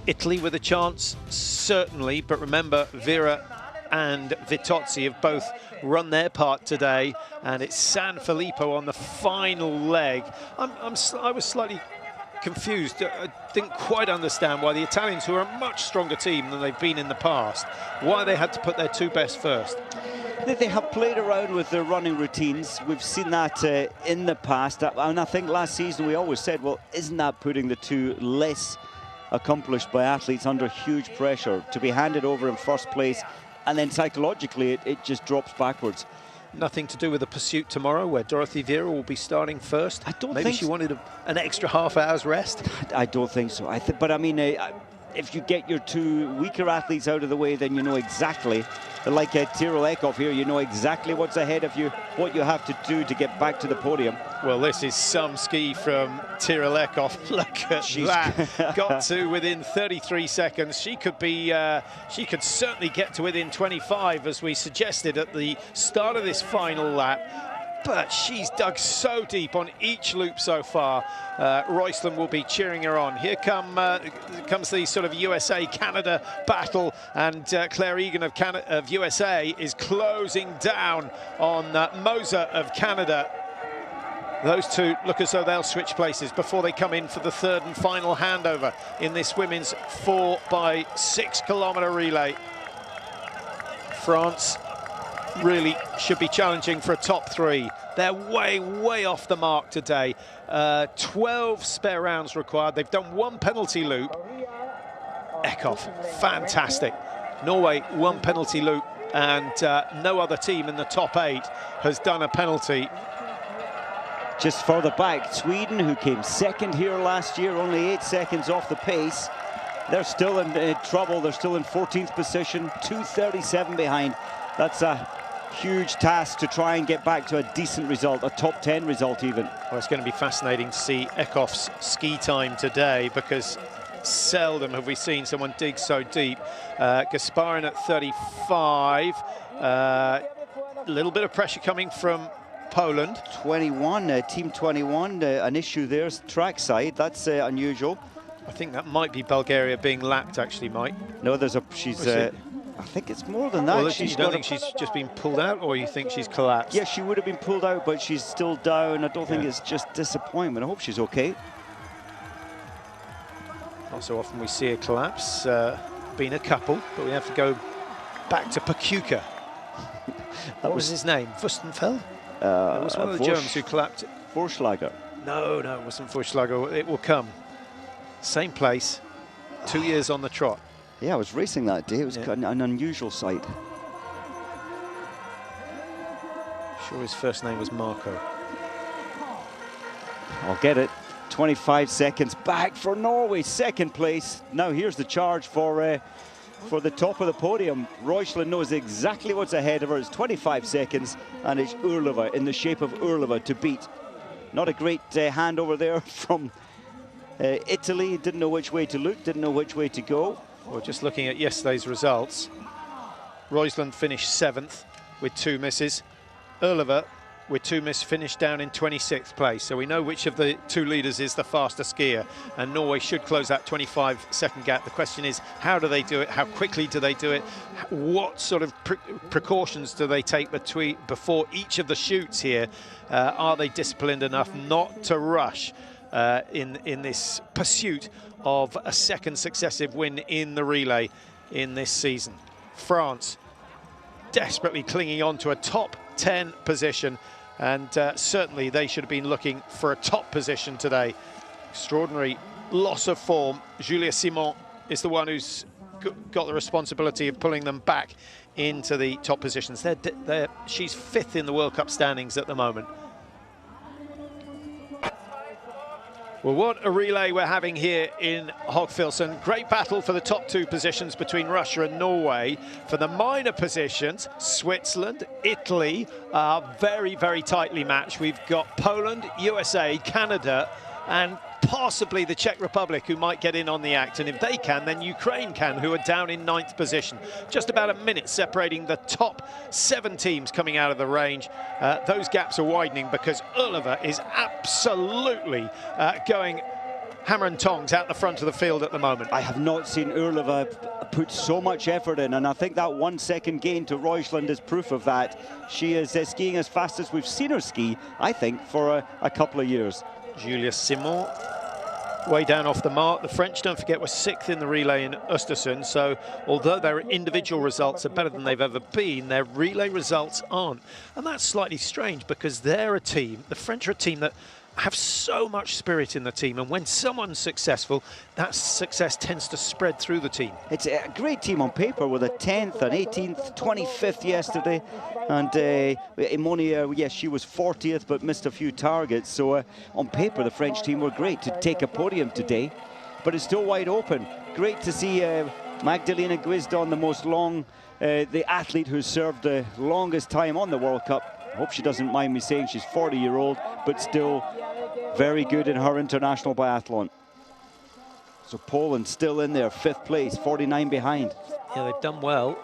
Italy with a chance, certainly, but remember Vera and Vitozzi have both run their part today, and it's San Filippo on the final leg. I was slightly confused. I didn't quite understand why the Italians, who are a much stronger team than they've been in the past, why they had to put their 2 best first. They have played around with their running routines. We've seen that in the past, and I think last season we always said, well, isn't that putting the 2 less accomplished biathletes under huge pressure to be handed over in first place, and then psychologically it just drops backwards. Nothing to do with the pursuit tomorrow, where Dorothy Vera will be starting first. I don't Maybe think she wanted an extra half hour's rest. I don't think so. But I mean, if you get your 2 weaker athletes out of the way, then you know exactly, like Tyrell Eckhoff here, you know exactly what's ahead of you, what you have to do to get back to the podium. Well, this is some ski from Tyrell Eckhoff. Look at that. Got to within 33 seconds. She could be, she could certainly get to within 25, as we suggested at the start of this final lap. But she's dug so deep on each loop so far. Roysland will be cheering her on. Here comes the sort of USA-Canada battle, and Claire Egan of USA is closing down on Moser of Canada. Those 2 look as though they'll switch places before they come in for the 3rd and final handover in this women's 4x6 kilometre relay. France really should be challenging for a top 3. They're way off the mark today. 12 spare rounds required. They've done 1 penalty loop. Eckhoff, fantastic. Norway, 1 penalty loop, and no other team in the top 8 has done a penalty. Just further back, Sweden, who came 2nd here last year, only 8 seconds off the pace. They're still in trouble. They're still in 14th position, 2:37 behind. That's a huge task to try and get back to a decent result, a top 10 result even. Well, it's going to be fascinating to see Eckhoff's ski time today, because seldom have we seen someone dig so deep. Gasparin at 35. A little bit of pressure coming from Poland. 21, Team 21, an issue there, trackside. That's unusual. I think that might be Bulgaria being lapped, actually, Mike. No, she's... I think it's more than that. Well, you don't think she's just been pulled out, or you think she's collapsed? Yeah, she would have been pulled out, but she's still down. I don't think it's just disappointment. I hope she's okay. Not so often we see a collapse. Been a couple, but we have to go back to Pachuca. What was his name? Wustenfeld? It was one of the Germans who collapsed. Vorschlager. No, it wasn't Vorschlager. It will come. Same place, 2 years on the trot. Yeah, I was racing that day. It was an unusual sight. Sure his first name was Marco. I'll get it. 25 seconds back for Norway, second place. Now here's the charge for the top of the podium. Roysland knows exactly what's ahead of her. It's 25 seconds, and it's Urlova in the shape of Urlova to beat. Not a great hand over there from Italy. Didn't know which way to look, didn't know which way to go. Well, just looking at yesterday's results, Roysland finished 7th with 2 misses. Urlova with 2 misses finished down in 26th place. So we know which of the 2 leaders is the faster skier, and Norway should close that 25-second gap. The question is, how do they do it? How quickly do they do it? What sort of precautions do they take before each of the shoots here? Are they disciplined enough not to rush in this pursuit of a second successive win in the relay in this season? France desperately clinging on to a top 10 position, and certainly they should have been looking for a top position today. Extraordinary loss of form. Julia Simon is the one who's got the responsibility of pulling them back into the top positions. She's 5th in the World Cup standings at the moment. Well, what a relay we're having here in Hochfilzen. Great battle for the top 2 positions between Russia and Norway. For the minor positions, Switzerland, Italy are very, very tightly matched. We've got Poland, USA, Canada, and possibly the Czech Republic, who might get in on the act. And if they can, then Ukraine can, who are down in 9th position. Just about a minute separating the top 7 teams coming out of the range. Those gaps are widening because Urlova is absolutely going hammer and tongs out the front of the field at the moment. I have not seen Urlova put so much effort in, and I think that 1 second gain to Roysland is proof of that. She is skiing as fast as we've seen her ski, I think, for a couple of years. Julia Simon, way down off the mark. The French, don't forget, were 6th in the relay in Östersund, so although their individual results are better than they've ever been, their relay results aren't. And that's slightly strange because they're a team, the French are a team that have so much spirit in the team, and when someone's successful, that success tends to spread through the team. It's a great team on paper with a 10th, an 18th, 25th yesterday, and Imonia, yes, she was 40th but missed a few targets, so on paper the French team were great to take a podium today, but it's still wide open. Great to see Magdalena Guisdon, the athlete who served the longest time on the World Cup. I hope she doesn't mind me saying she's 40-year-old, but still very good in her international biathlon. So Poland still in there, 5th place, 49 behind. Yeah, they've done well.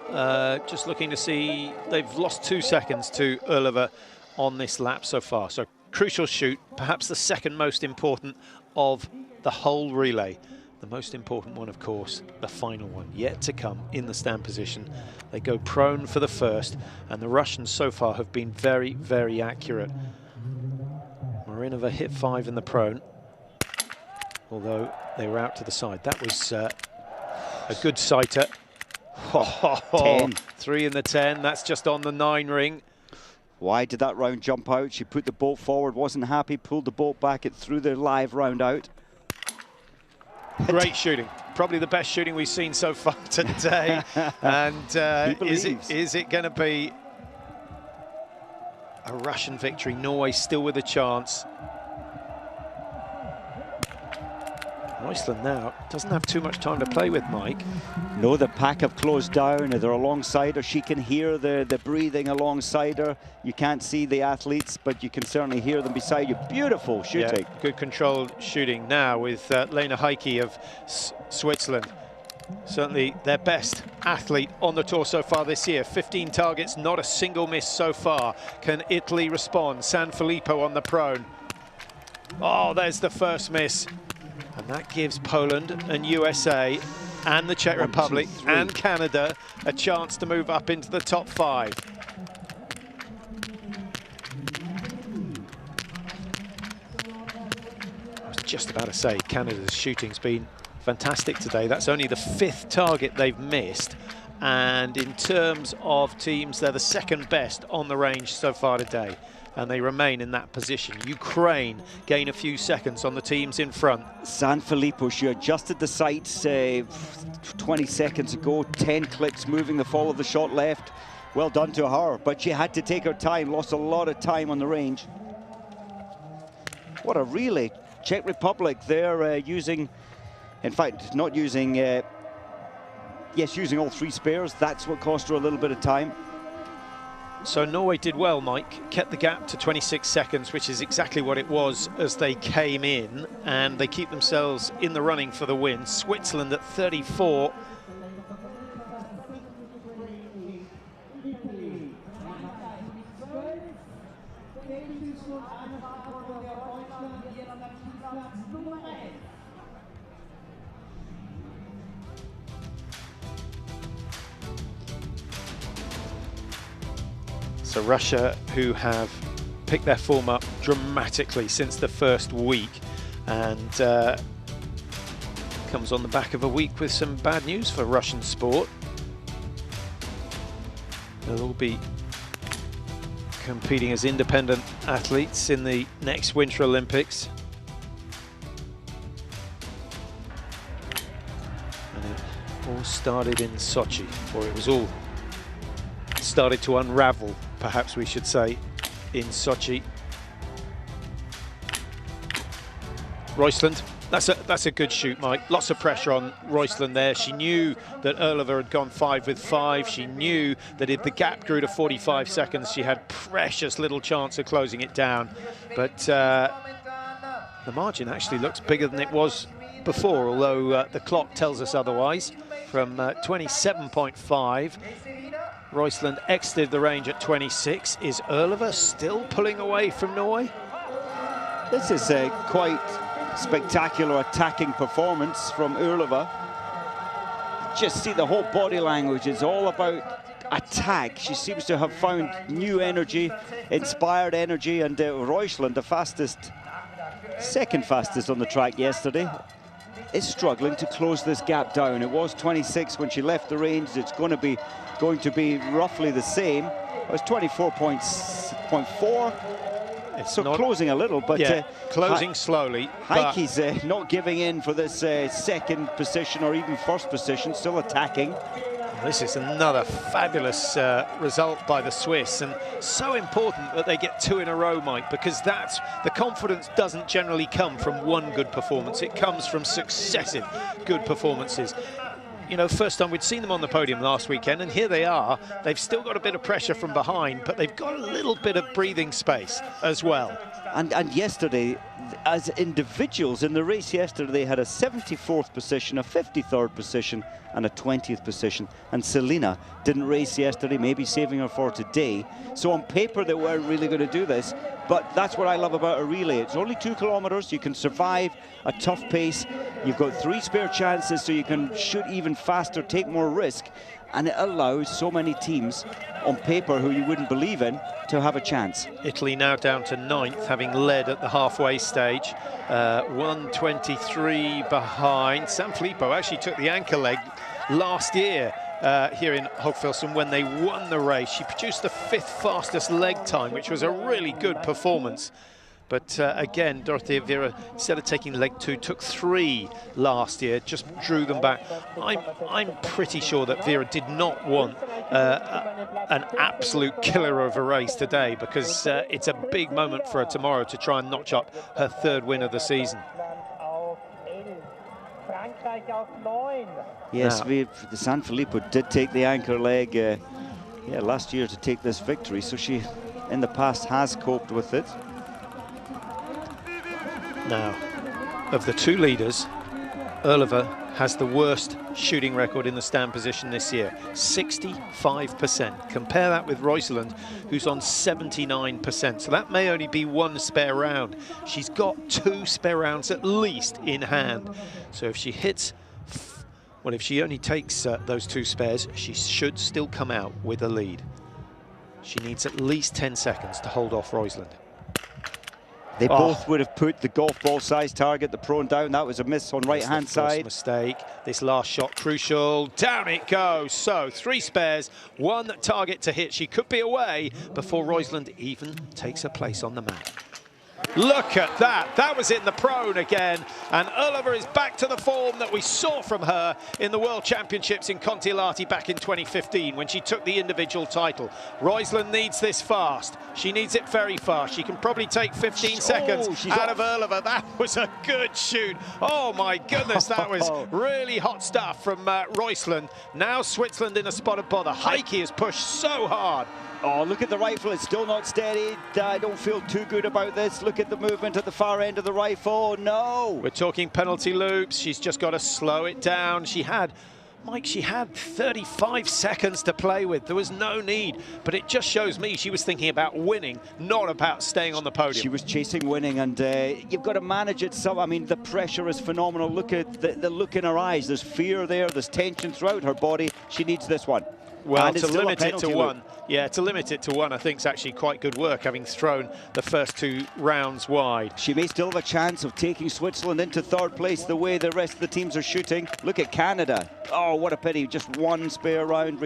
Just looking to see, they've lost 2 seconds to Urlova on this lap so far. So crucial shoot, perhaps the second most important of the whole relay. The most important one, of course, the final one, yet to come in the stand position. They go prone for the first, and the Russians so far have been very, very accurate. Marinova hit 5 in the prone, although they were out to the side. That was a good sighter. 10. 3 in the 10, that's just on the 9 ring. Why did that round jump out? She put the boat forward, wasn't happy, pulled the boat back, it threw the live round out. Great shooting, probably the best shooting we've seen so far today. And is it going to be a Russian victory? Norway still with a chance. Roysland now doesn't have too much time to play with, Mike. No, the pack have closed down. They're alongside her. She can hear the breathing alongside her. You can't see the athletes, but you can certainly hear them beside you. Beautiful shooting. Yeah, good controlled shooting now with Lena Heike of Switzerland. Certainly their best athlete on the tour so far this year. 15 targets, not a single miss so far. Can Italy respond? San Filippo on the prone. Oh, there's the first miss. And that gives Poland and USA and the Czech Republic and Canada a chance to move up into the top 5. I was just about to say, Canada's shooting's been fantastic today. That's only the 5th target they've missed. And in terms of teams, they're the 2nd best on the range so far today. And they remain in that position. Ukraine gain a few seconds on the teams in front. San Filippo, she adjusted the sights 20 seconds ago, 10 clicks moving the fall of the shot left. well done to her, but she had to take her time, lost a lot of time on the range. What a relay. Czech Republic, they're using, in fact, not using, yes, using all 3 spares. That's what cost her a little bit of time. So Norway did well, Mike, kept the gap to 26 seconds, which is exactly what it was as they came in, and they keep themselves in the running for the win. Switzerland at 34. So Russia, who have picked their form up dramatically since the first week, and comes on the back of a week with some bad news for Russian sport. They'll all be competing as independent athletes in the next Winter Olympics. And it all started in Sochi, or it was all started to unravel, perhaps we should say, in Sochi. Roysland, that's a good shoot, Mike. Lots of pressure on Roysland there. She knew that Erlova had gone 5 with 5. She knew that if the gap grew to 45 seconds, she had precious little chance of closing it down. But the margin actually looks bigger than it was before, although the clock tells us otherwise. From 27.5. Roysland exited the range at 26. Is Erlova still pulling away from Norway? This is a quite spectacular attacking performance from Erlova. Just see the whole body language. It's all about attack. She seems to have found new energy, inspired energy, and Roysland, the fastest, second fastest on the track yesterday, is struggling to close this gap down. It was 26 when she left the range. It's going to be roughly the same. It was 24.4. So closing a little, but yeah, closing slowly. Heike's not giving in for this second position or even first position, still attacking. This is another fabulous result by the Swiss, and so important that they get 2 in a row, Mike, because that's the confidence doesn't generally come from one good performance. It comes from successive good performances. You know, first time we'd seen them on the podium last weekend, and here they are. They've still got a bit of pressure from behind, but they've got a little bit of breathing space as well. And yesterday, as individuals in the race yesterday, they had a 74th position, a 53rd position, and a 20th position. And Selena didn't race yesterday, maybe saving her for today. So on paper, they weren't really going to do this. But that's what I love about a relay. It's only 2 kilometers. You can survive a tough pace. You've got 3 spare chances, so you can shoot even faster, take more risk. And it allows so many teams on paper who you wouldn't believe in to have a chance. Italy now down to 9th, having led at the halfway stage. 1:23 behind. Sanfilippo actually took the anchor leg last year here in Hochfilzen when they won the race. She produced the 5th fastest leg time, which was a really good performance. But again, Dorothea Viera, instead of taking leg 2, took 3 last year, just drew them back. I'm pretty sure that Viera did not want an absolute killer of a race today, because it's a big moment for her tomorrow to try and notch up her 3rd win of the season. Yes, the Sanfilippo did take the anchor leg last year to take this victory, so she in the past has coped with it. Now, of the 2 leaders, Erlova has the worst shooting record in the stand position this year, 65%. Compare that with Roysland, who's on 79%. So that may only be 1 spare round. She's got 2 spare rounds at least in hand. So if she hits, well, if she only takes those 2 spares, she should still come out with a lead. She needs at least 10 seconds to hold off Roysland. They both would have put the golf ball size target, the prone down. That was a miss on right-hand side. Mistake. This last shot crucial. Down it goes. So 3 spares, 1 target to hit. She could be away before Roysland even takes her place on the mat. Look at that. That was in the prone again. And Oliver is back to the form that we saw from her in the World Championships in Kontiolahti back in 2015 when she took the individual title. Roysland needs this fast. She needs it very fast. She can probably take 15 seconds out of Oliver. That was a good shoot. Oh my goodness, that was really hot stuff from Roysland. Now Switzerland in a spot of bother. Heike has pushed so hard. Oh, look at the rifle, it's still not steady. I don't feel too good about this. Look at the movement at the far end of the rifle. No! We're talking penalty loops. She's just got to slow it down. Mike, she had 35 seconds to play with. There was no need, but it just shows me she was thinking about winning, not about staying on the podium. She was chasing winning, and you've got to manage it. So, I mean, the pressure is phenomenal. Look at the look in her eyes. There's fear there. There's tension throughout her body. She needs this one. Well, to limit it to one, yeah, to limit it to one, I think is actually quite good work, having thrown the first 2 rounds wide. She may still have a chance of taking Switzerland into 3rd place the way the rest of the teams are shooting. Look at Canada. Oh, what a pity. Just one spare round.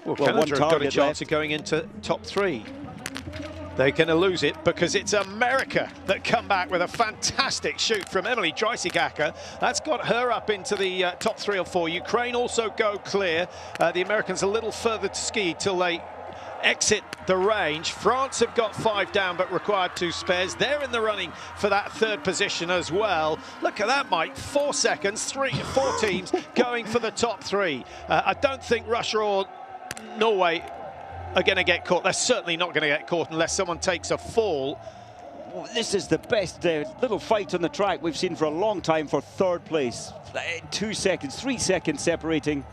Well, Canada have got a chance of going into top 3. They're going to lose it because it's America that come back with a fantastic shoot from Emily Dreisigacker. That's got her up into the top 3 or 4. Ukraine also go clear. The Americans a little further to ski till they exit the range. France have got 5 down but required 2 spares. They're in the running for that 3rd position as well. Look at that, Mike. 4 seconds, 4 teams going for the top 3. I don't think Russia or Norway are going to get caught. They're certainly not going to get caught unless someone takes a fall. Well, this is the best little fight on the track we've seen for a long time for 3rd place. 2 seconds, 3 seconds separating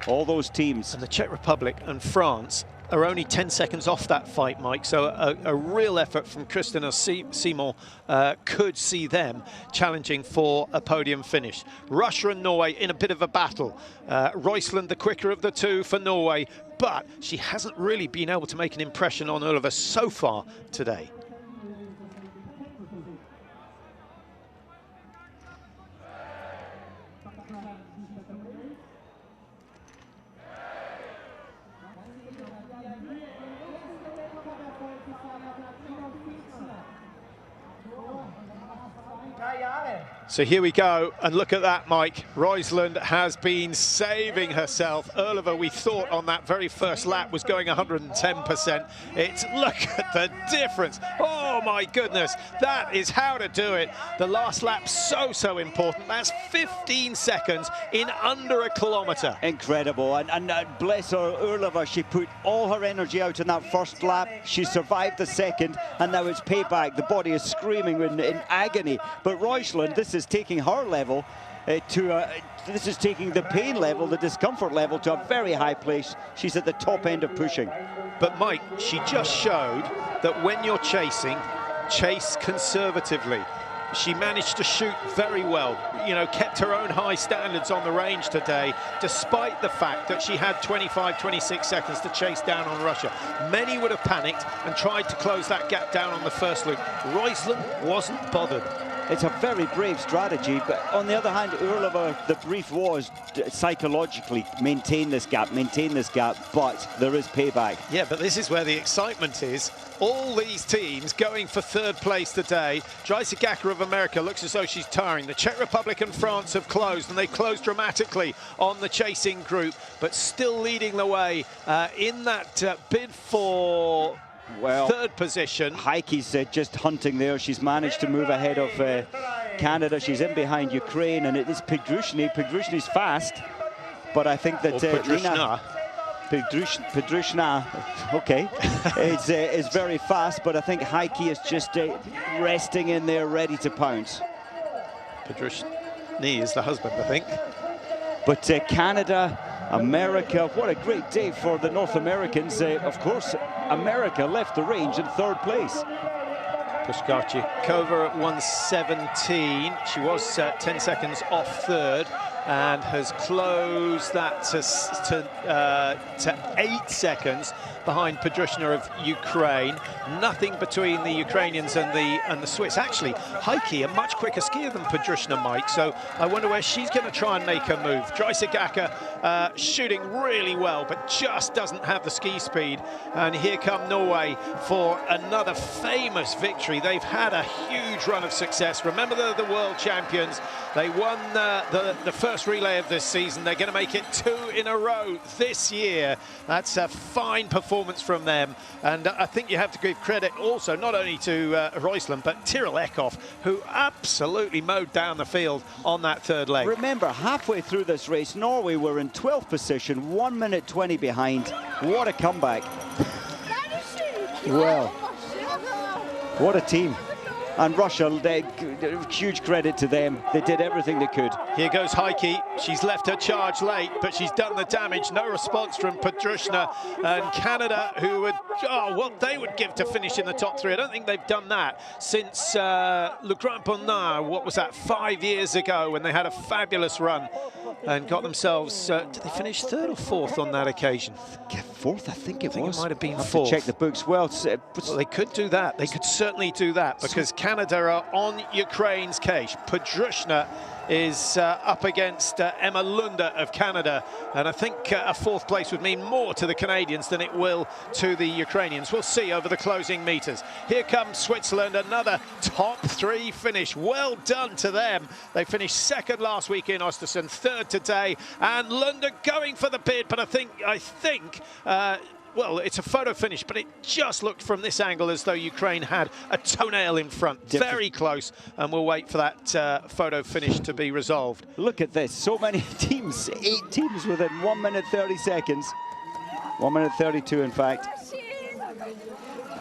all those teams. And the Czech Republic and France are only 10 seconds off that fight, Mike. So a real effort from Christina Simon could see them challenging for a podium finish. Russia and Norway in a bit of a battle. Roysland, the quicker of the 2 for Norway, but she hasn't really been able to make an impression on Oliver so far today. So here we go, and look at that, Mike. Roysland has been saving herself. Oliver, we thought on that very first lap, was going 110%. Look at the difference. Oh my goodness, that is how to do it. The last lap so important. That's 15 seconds in under a kilometre. Incredible, and bless her, Oliver, she put all her energy out in that first lap. She survived the second, and now it's payback. The body is screaming in agony. But Roysland, this is taking her level this is taking the pain level, the discomfort level to a very high place. She's at the top end of pushing. But Mike, she just showed that when you're chasing, chase conservatively. She managed to shoot very well, you know, kept her own high standards on the range today, despite the fact that she had 25, 26 seconds to chase down on Russia. Many would have panicked and tried to close that gap down on the first loop. Roysland wasn't bothered. It's a very brave strategy, but on the other hand, Oliver, the brief was psychologically maintain this gap, but there is payback. Yeah, but this is where the excitement is. All these teams going for 3rd place today. Dreisigacker of America looks as though she's tiring. The Czech Republic and France have closed, and they closed dramatically on the chasing group, but still leading the way in that bid for 3rd position. Heike's just hunting there. She's managed to move ahead of Canada. She's in behind Ukraine, and it is Pedrushny. Pedrushny's fast, but I think that Pedrushna, okay, is very fast, but I think Heike is just resting in there, ready to pounce. Pedrushny is the husband, I think. But Canada, America, what a great day for the North Americans. Of course, America left the range in 3rd place. Pushkachikova at 1:17. She was 10 seconds off 3rd. and has closed that to 8 seconds behind Podrushna of Ukraine. Nothing between the Ukrainians and the Swiss. Actually, Heike, a much quicker skier than Podrushna, Mike, so I wonder where she's going to try and make a move. Dreisegger shooting really well, but just doesn't have the ski speed. And here come Norway for another famous victory. They've had a huge run of success. Remember, they're the world champions. They won the first relay of this season. They're going to make it 2 in a row this year. That's a fine performance from them. And I think you have to give credit also not only to Roysland, but Tyrrell Eckhoff, who absolutely mowed down the field on that third leg. Remember, halfway through this race, Norway were in 12th position, 1 minute 20 behind. What a comeback. Well, what a team. And Russia, huge credit to them. They did everything they could. Here goes Heike. She's left her charge late, but she's done the damage. No response from Podrushna. And Canada, who would, what they would give to finish in the top 3. I don't think they've done that since Le Grand Bonnard, what was that, 5 years ago, when they had a fabulous run and got themselves, did they finish 3rd or 4th on that occasion? 4th, I think it was. It might have been 4th. To check the books. Well, they could do that. They could certainly do that, because Canada are on Ukraine's case. Podrushna is up against Emma Lunde of Canada, and I think a 4th place would mean more to the Canadians than it will to the Ukrainians. We'll see over the closing meters. Here comes Switzerland, another top 3 finish. Well done to them. They finished 2nd last week in Östersund, 3rd today, and Lunde going for the bid, but I think well, it's a photo finish, but it just looked from this angle as though Ukraine had a toenail in front. Very close, and we'll wait for that photo finish to be resolved. Look at this, so many teams, 8 teams within 1 minute 30 seconds. 1 minute 32, in fact.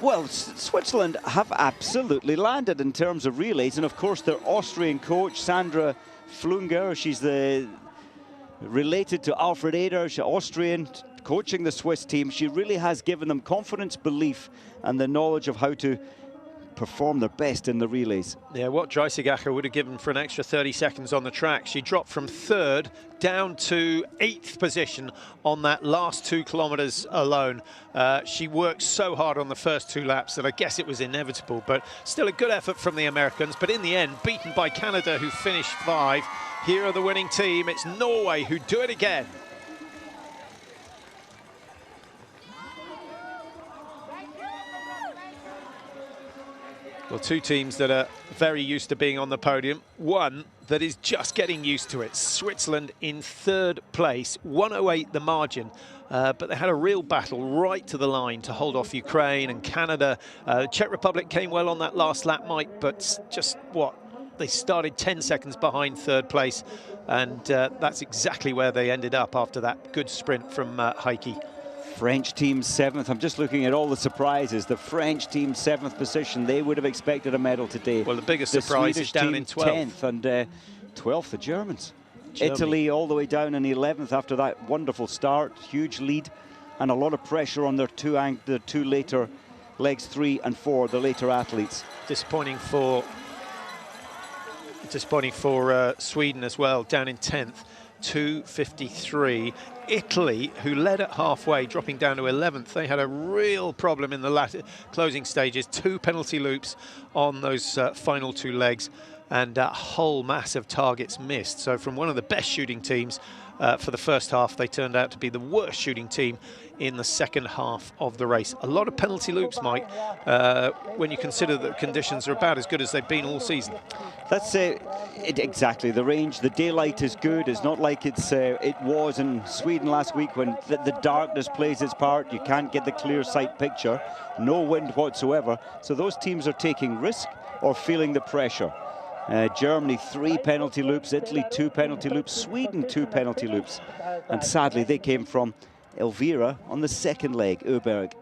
Well, Switzerland have absolutely landed in terms of relays, and of course their Austrian coach, Sandra Flunger, she's related to Alfred Eder, she's Austrian, coaching the Swiss team. She really has given them confidence, belief, and the knowledge of how to perform their best in the relays. Yeah, what Dreisegger would have given for an extra 30 seconds on the track. She dropped from 3rd down to 8th position on that last 2 kilometers alone. She worked so hard on the first 2 laps that I guess it was inevitable, but still a good effort from the Americans. But in the end, beaten by Canada, who finished 5. Here are the winning team. It's Norway who do it again. Well, 2 teams that are very used to being on the podium. One that is just getting used to it. Switzerland in 3rd place, 108 the margin. But they had a real battle right to the line to hold off Ukraine and Canada. Czech Republic came well on that last lap, Mike, but just they started 10 seconds behind 3rd place. And that's exactly where they ended up after that good sprint from Heike. French team 7th. I'm just looking at all the surprises. The French team 7th position. They would have expected a medal today. Well, the biggest surprise is down in 12th. 10th, and 12th, the Germans. Italy all the way down in 11th after that wonderful start. Huge lead and a lot of pressure on their two later legs, 3 and 4, the later athletes. Disappointing for Sweden as well, down in 10th. 2:53. Italy, who led at halfway, dropping down to 11th. They had a real problem in the latter closing stages. 2 penalty loops on those final 2 legs, and a whole mass of targets missed. So from one of the best shooting teams for the first half, they turned out to be the worst shooting team in the second half of the race. A lot of penalty loops, Mike, when you consider that the conditions are about as good as they've been all season. That's exactly the range. The daylight is good. It's not like it was in Sweden last week when the darkness plays its part. You can't get the clear sight picture. No wind whatsoever. So those teams are taking risk or feeling the pressure. Germany 3 penalty loops, Italy 2 penalty loops, Sweden 2 penalty loops. And sadly they came from Elvira on the 2nd leg, Öberg.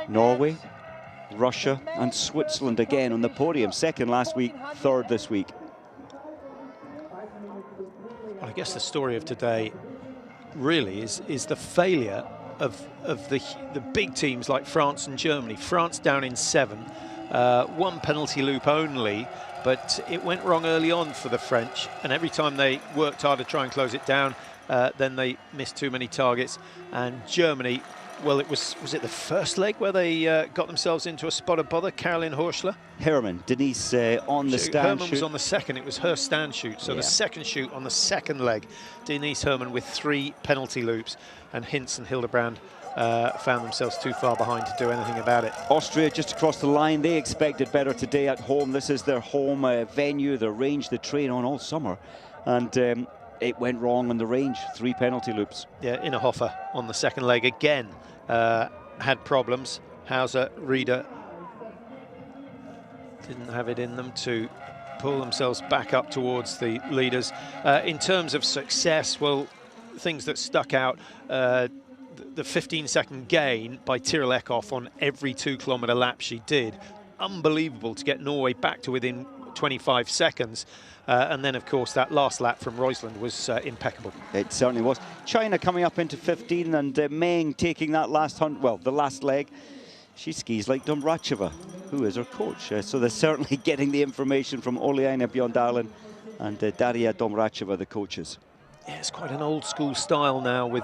Norway, Russia and Switzerland again on the podium. 2nd last week, 3rd this week. I guess the story of today really is the failure of the big teams like France and Germany. France down in 7, one penalty loop only, but it went wrong early on for the French, and every time they worked hard to try and close it down, then they missed too many targets. And Germany, well, was it the first leg where they got themselves into a spot of bother? Caroline Horschler? Herman, Denise on the stand Herman shoot. was on the second, it was her stand shoot. So the second shoot on the second leg, Denise Herman with 3 penalty loops, and Hintz and Hildebrand found themselves too far behind to do anything about it. Austria just across the line. They expected better today at home. This is their home venue, their range they train on all summer. And it went wrong on the range. 3 penalty loops. Yeah, Innerhofer on the second leg again had problems. Hauser, Rieder didn't have it in them to pull themselves back up towards the leaders. In terms of success, well, things that stuck out, the 15-second gain by Tiril Eckhoff on every 2-kilometre lap she did. Unbelievable to get Norway back to within 25 seconds. And then, of course, that last lap from Roysland was impeccable. It certainly was. China coming up into 15, and Meng taking that last the last leg. She skis like Domracheva, who is her coach. So they're certainly getting the information from Oleana Bjørndalen and Daria Domracheva, the coaches. Yeah, it's quite an old school style now with,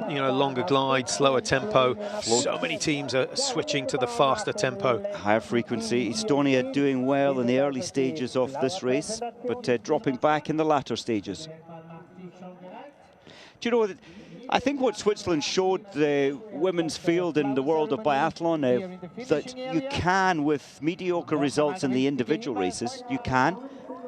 you know, longer glide, slower tempo. So many teams are switching to the faster tempo. Higher frequency. Estonia doing well in the early stages of this race, but dropping back in the latter stages. Do you know that? I think what Switzerland showed the women's field in the world of biathlon, that you can, with mediocre results in the individual races, you can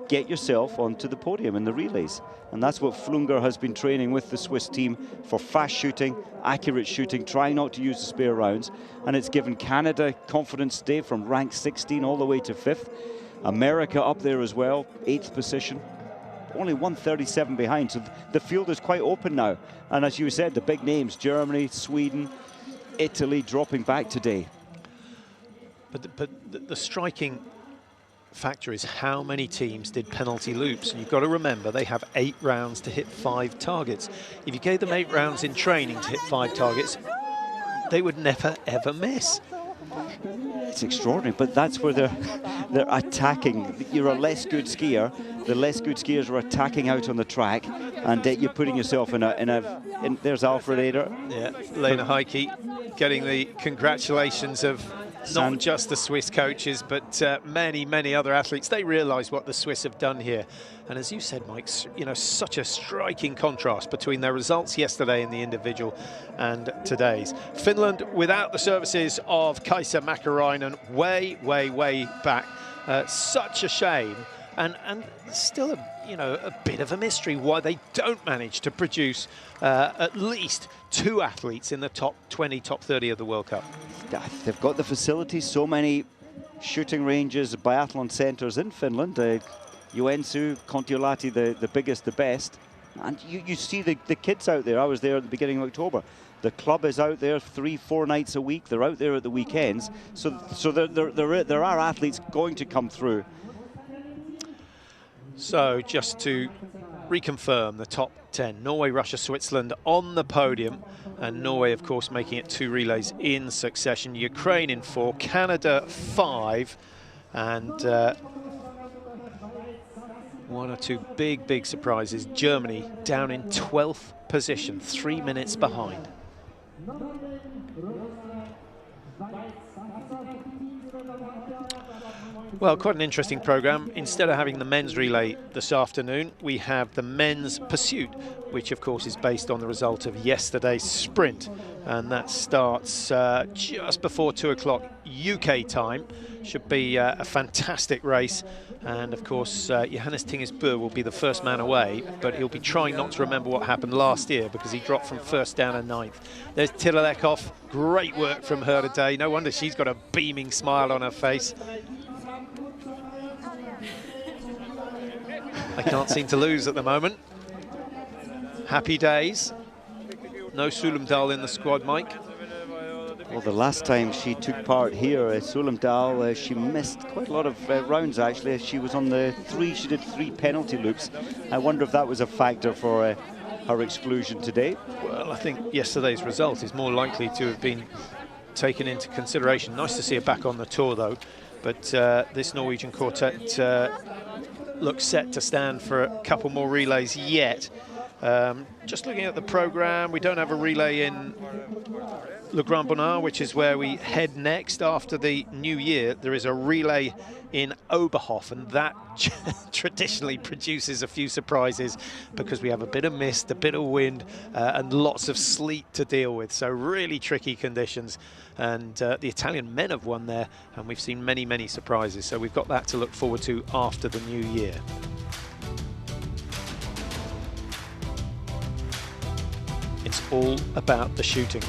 get yourself onto the podium in the relays. And that's what Flunger has been training with the Swiss team for: fast shooting, accurate shooting, trying not to use the spare rounds. And it's given Canada confidence today from rank 16 all the way to 5th. America up there as well, 8th position. Only 137 behind, so the field is quite open now. And as you said, the big names, Germany, Sweden, Italy, dropping back today. But the striking factor is how many teams did penalty loops. And you've got to remember, they have 8 rounds to hit 5 targets. If you gave them 8 rounds in training to hit 5 targets, they would never, ever miss. It's extraordinary, but that's where they're attacking. You're a less good skier. The less good skiers are attacking out on the track, and you're putting yourself in there's Alfred Eder. Yeah, Lena Heike getting the congratulations of not just the Swiss coaches, but many, many other athletes. They realise what the Swiss have done here. And as you said, Mike, you know, such a striking contrast between their results yesterday in the individual and today's. Finland, without the services of Kaisa Mäkäräinen, way back. Such a shame. And still, a bit of a mystery why they don't manage to produce at least 2 athletes in the top 20, top 30 of the World Cup. They've got the facilities, so many shooting ranges, biathlon centres in Finland. Joensuu, Kontiolahti, the biggest, the best. And you see the kids out there. I was there at the beginning of October. The club is out there 3-4 nights a week. They're out there at the weekends. So there are athletes going to come through. So just to reconfirm the top 10, Norway, Russia, Switzerland on the podium, and Norway, of course, making it 2 relays in succession. Ukraine in 4, Canada 5, and 1 or 2 big surprises. Germany down in 12th position, 3 minutes behind. Well, quite an interesting programme. Instead of having the men's relay this afternoon, we have the men's pursuit, which of course is based on the result of yesterday's sprint. And that starts just before 2 o'clock UK time. Should be a fantastic race. And of course, Johannes Tingesbø will be the first man away, but he'll be trying not to remember what happened last year because he dropped from 1st down to 9th. There's Tiril Eckhoff. Great work from her today. No wonder she's got a beaming smile on her face. I can't seem to lose at the moment. Happy days. No Sulumdal in the squad, Mike. Well, the last time she took part here, Sulumdal, she missed quite a lot of rounds, actually. She was on the 3, she did 3 penalty loops. I wonder if that was a factor for her exclusion today. Well, I think yesterday's result is more likely to have been taken into consideration. Nice to see her back on the tour, though. But this Norwegian quartet looks set to stand for a couple more relays yet. Just looking at the program, we don't have a relay in Le Grand Bonnard, which is where we head next after the new year. There is a relay in Oberhof, and that traditionally produces a few surprises because we have a bit of mist, a bit of wind, and lots of sleet to deal with. So really tricky conditions. And the Italian men have won there, and we've seen many, many surprises. So we've got that to look forward to after the new year. It's all about the shooting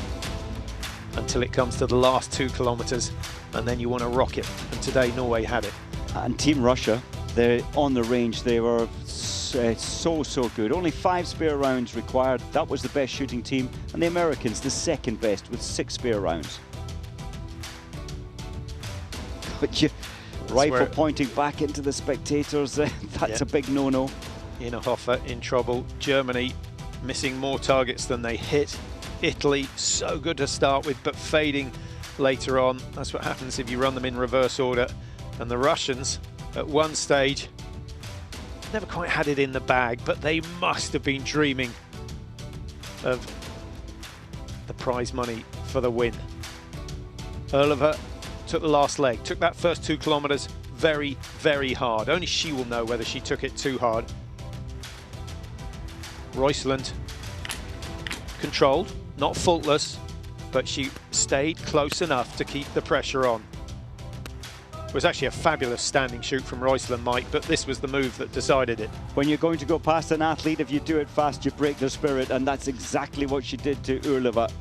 until it comes to the last 2 kilometers, and then you want to rock it. And today Norway had it. And Team Russia, they're on the range. They were so good. Only 5 spare rounds required. That was the best shooting team. And the Americans, the second best, with 6 spare rounds. But rifle pointing back into the spectators, that's a big no-no. Innerhofer in trouble. Germany missing more targets than they hit. Italy, so good to start with, but fading later on. That's what happens if you run them in reverse order. And the Russians, at one stage, never quite had it in the bag, but they must have been dreaming of the prize money for the win. Oliver took the last leg, took that first 2 kilometers very, very hard. Only she will know whether she took it too hard. Roysland controlled, not faultless, but she stayed close enough to keep the pressure on. It was actually a fabulous standing shoot from Roysland, Mike, but this was the move that decided it. When you're going to go past an athlete, if you do it fast, you break their spirit, and that's exactly what she did to Urleva.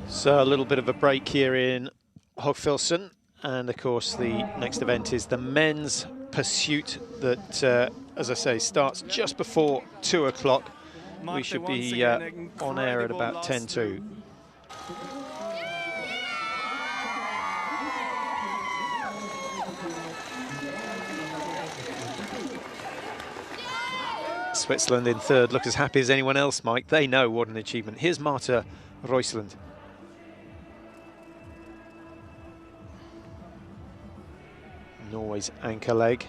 So a little bit of a break here in Hochfilzen, and of course the next event is the men's pursuit that, as I say, starts just before 2 o'clock. We should be on air at about 10:02. Switzerland in third look as happy as anyone else, Mike. They know what an achievement. Here's Marta Roysland. Norway's anchor leg.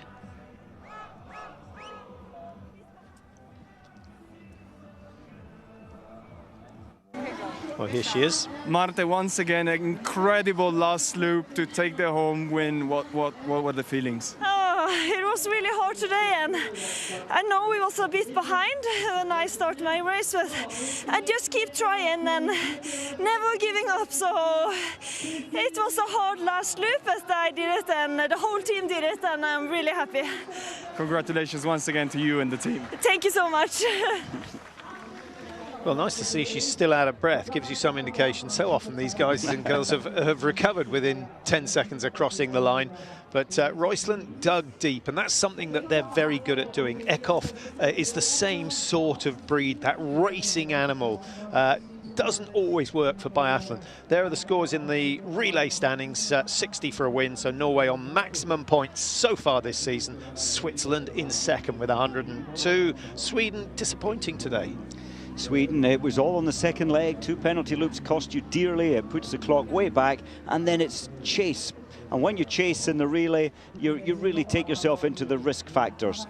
Well, here she is. Marte, once again, an incredible last loop to take the home win. What were the feelings? It was really hard today, and I know we was a bit behind when I started my race, but I just keep trying and never giving up. So it was a hard last loop, but I did it, and the whole team did it, and I'm really happy. Congratulations once again to you and the team. Thank you so much. Well, nice to see she's still out of breath. Gives you some indication. So often these guys and girls have recovered within 10 seconds of crossing the line. But Roysland dug deep, and that's something that they're very good at doing. Eckhoff is the same sort of breed, that racing animal. Doesn't always work for biathlon. There are the scores in the relay standings, 60 for a win, so Norway on maximum points so far this season. Switzerland in second with 102. Sweden disappointing today. Sweden, it was all on the second leg. 2 penalty loops cost you dearly. It puts the clock way back, and then it's chase. And when you chase in the relay, you really take yourself into the risk factors.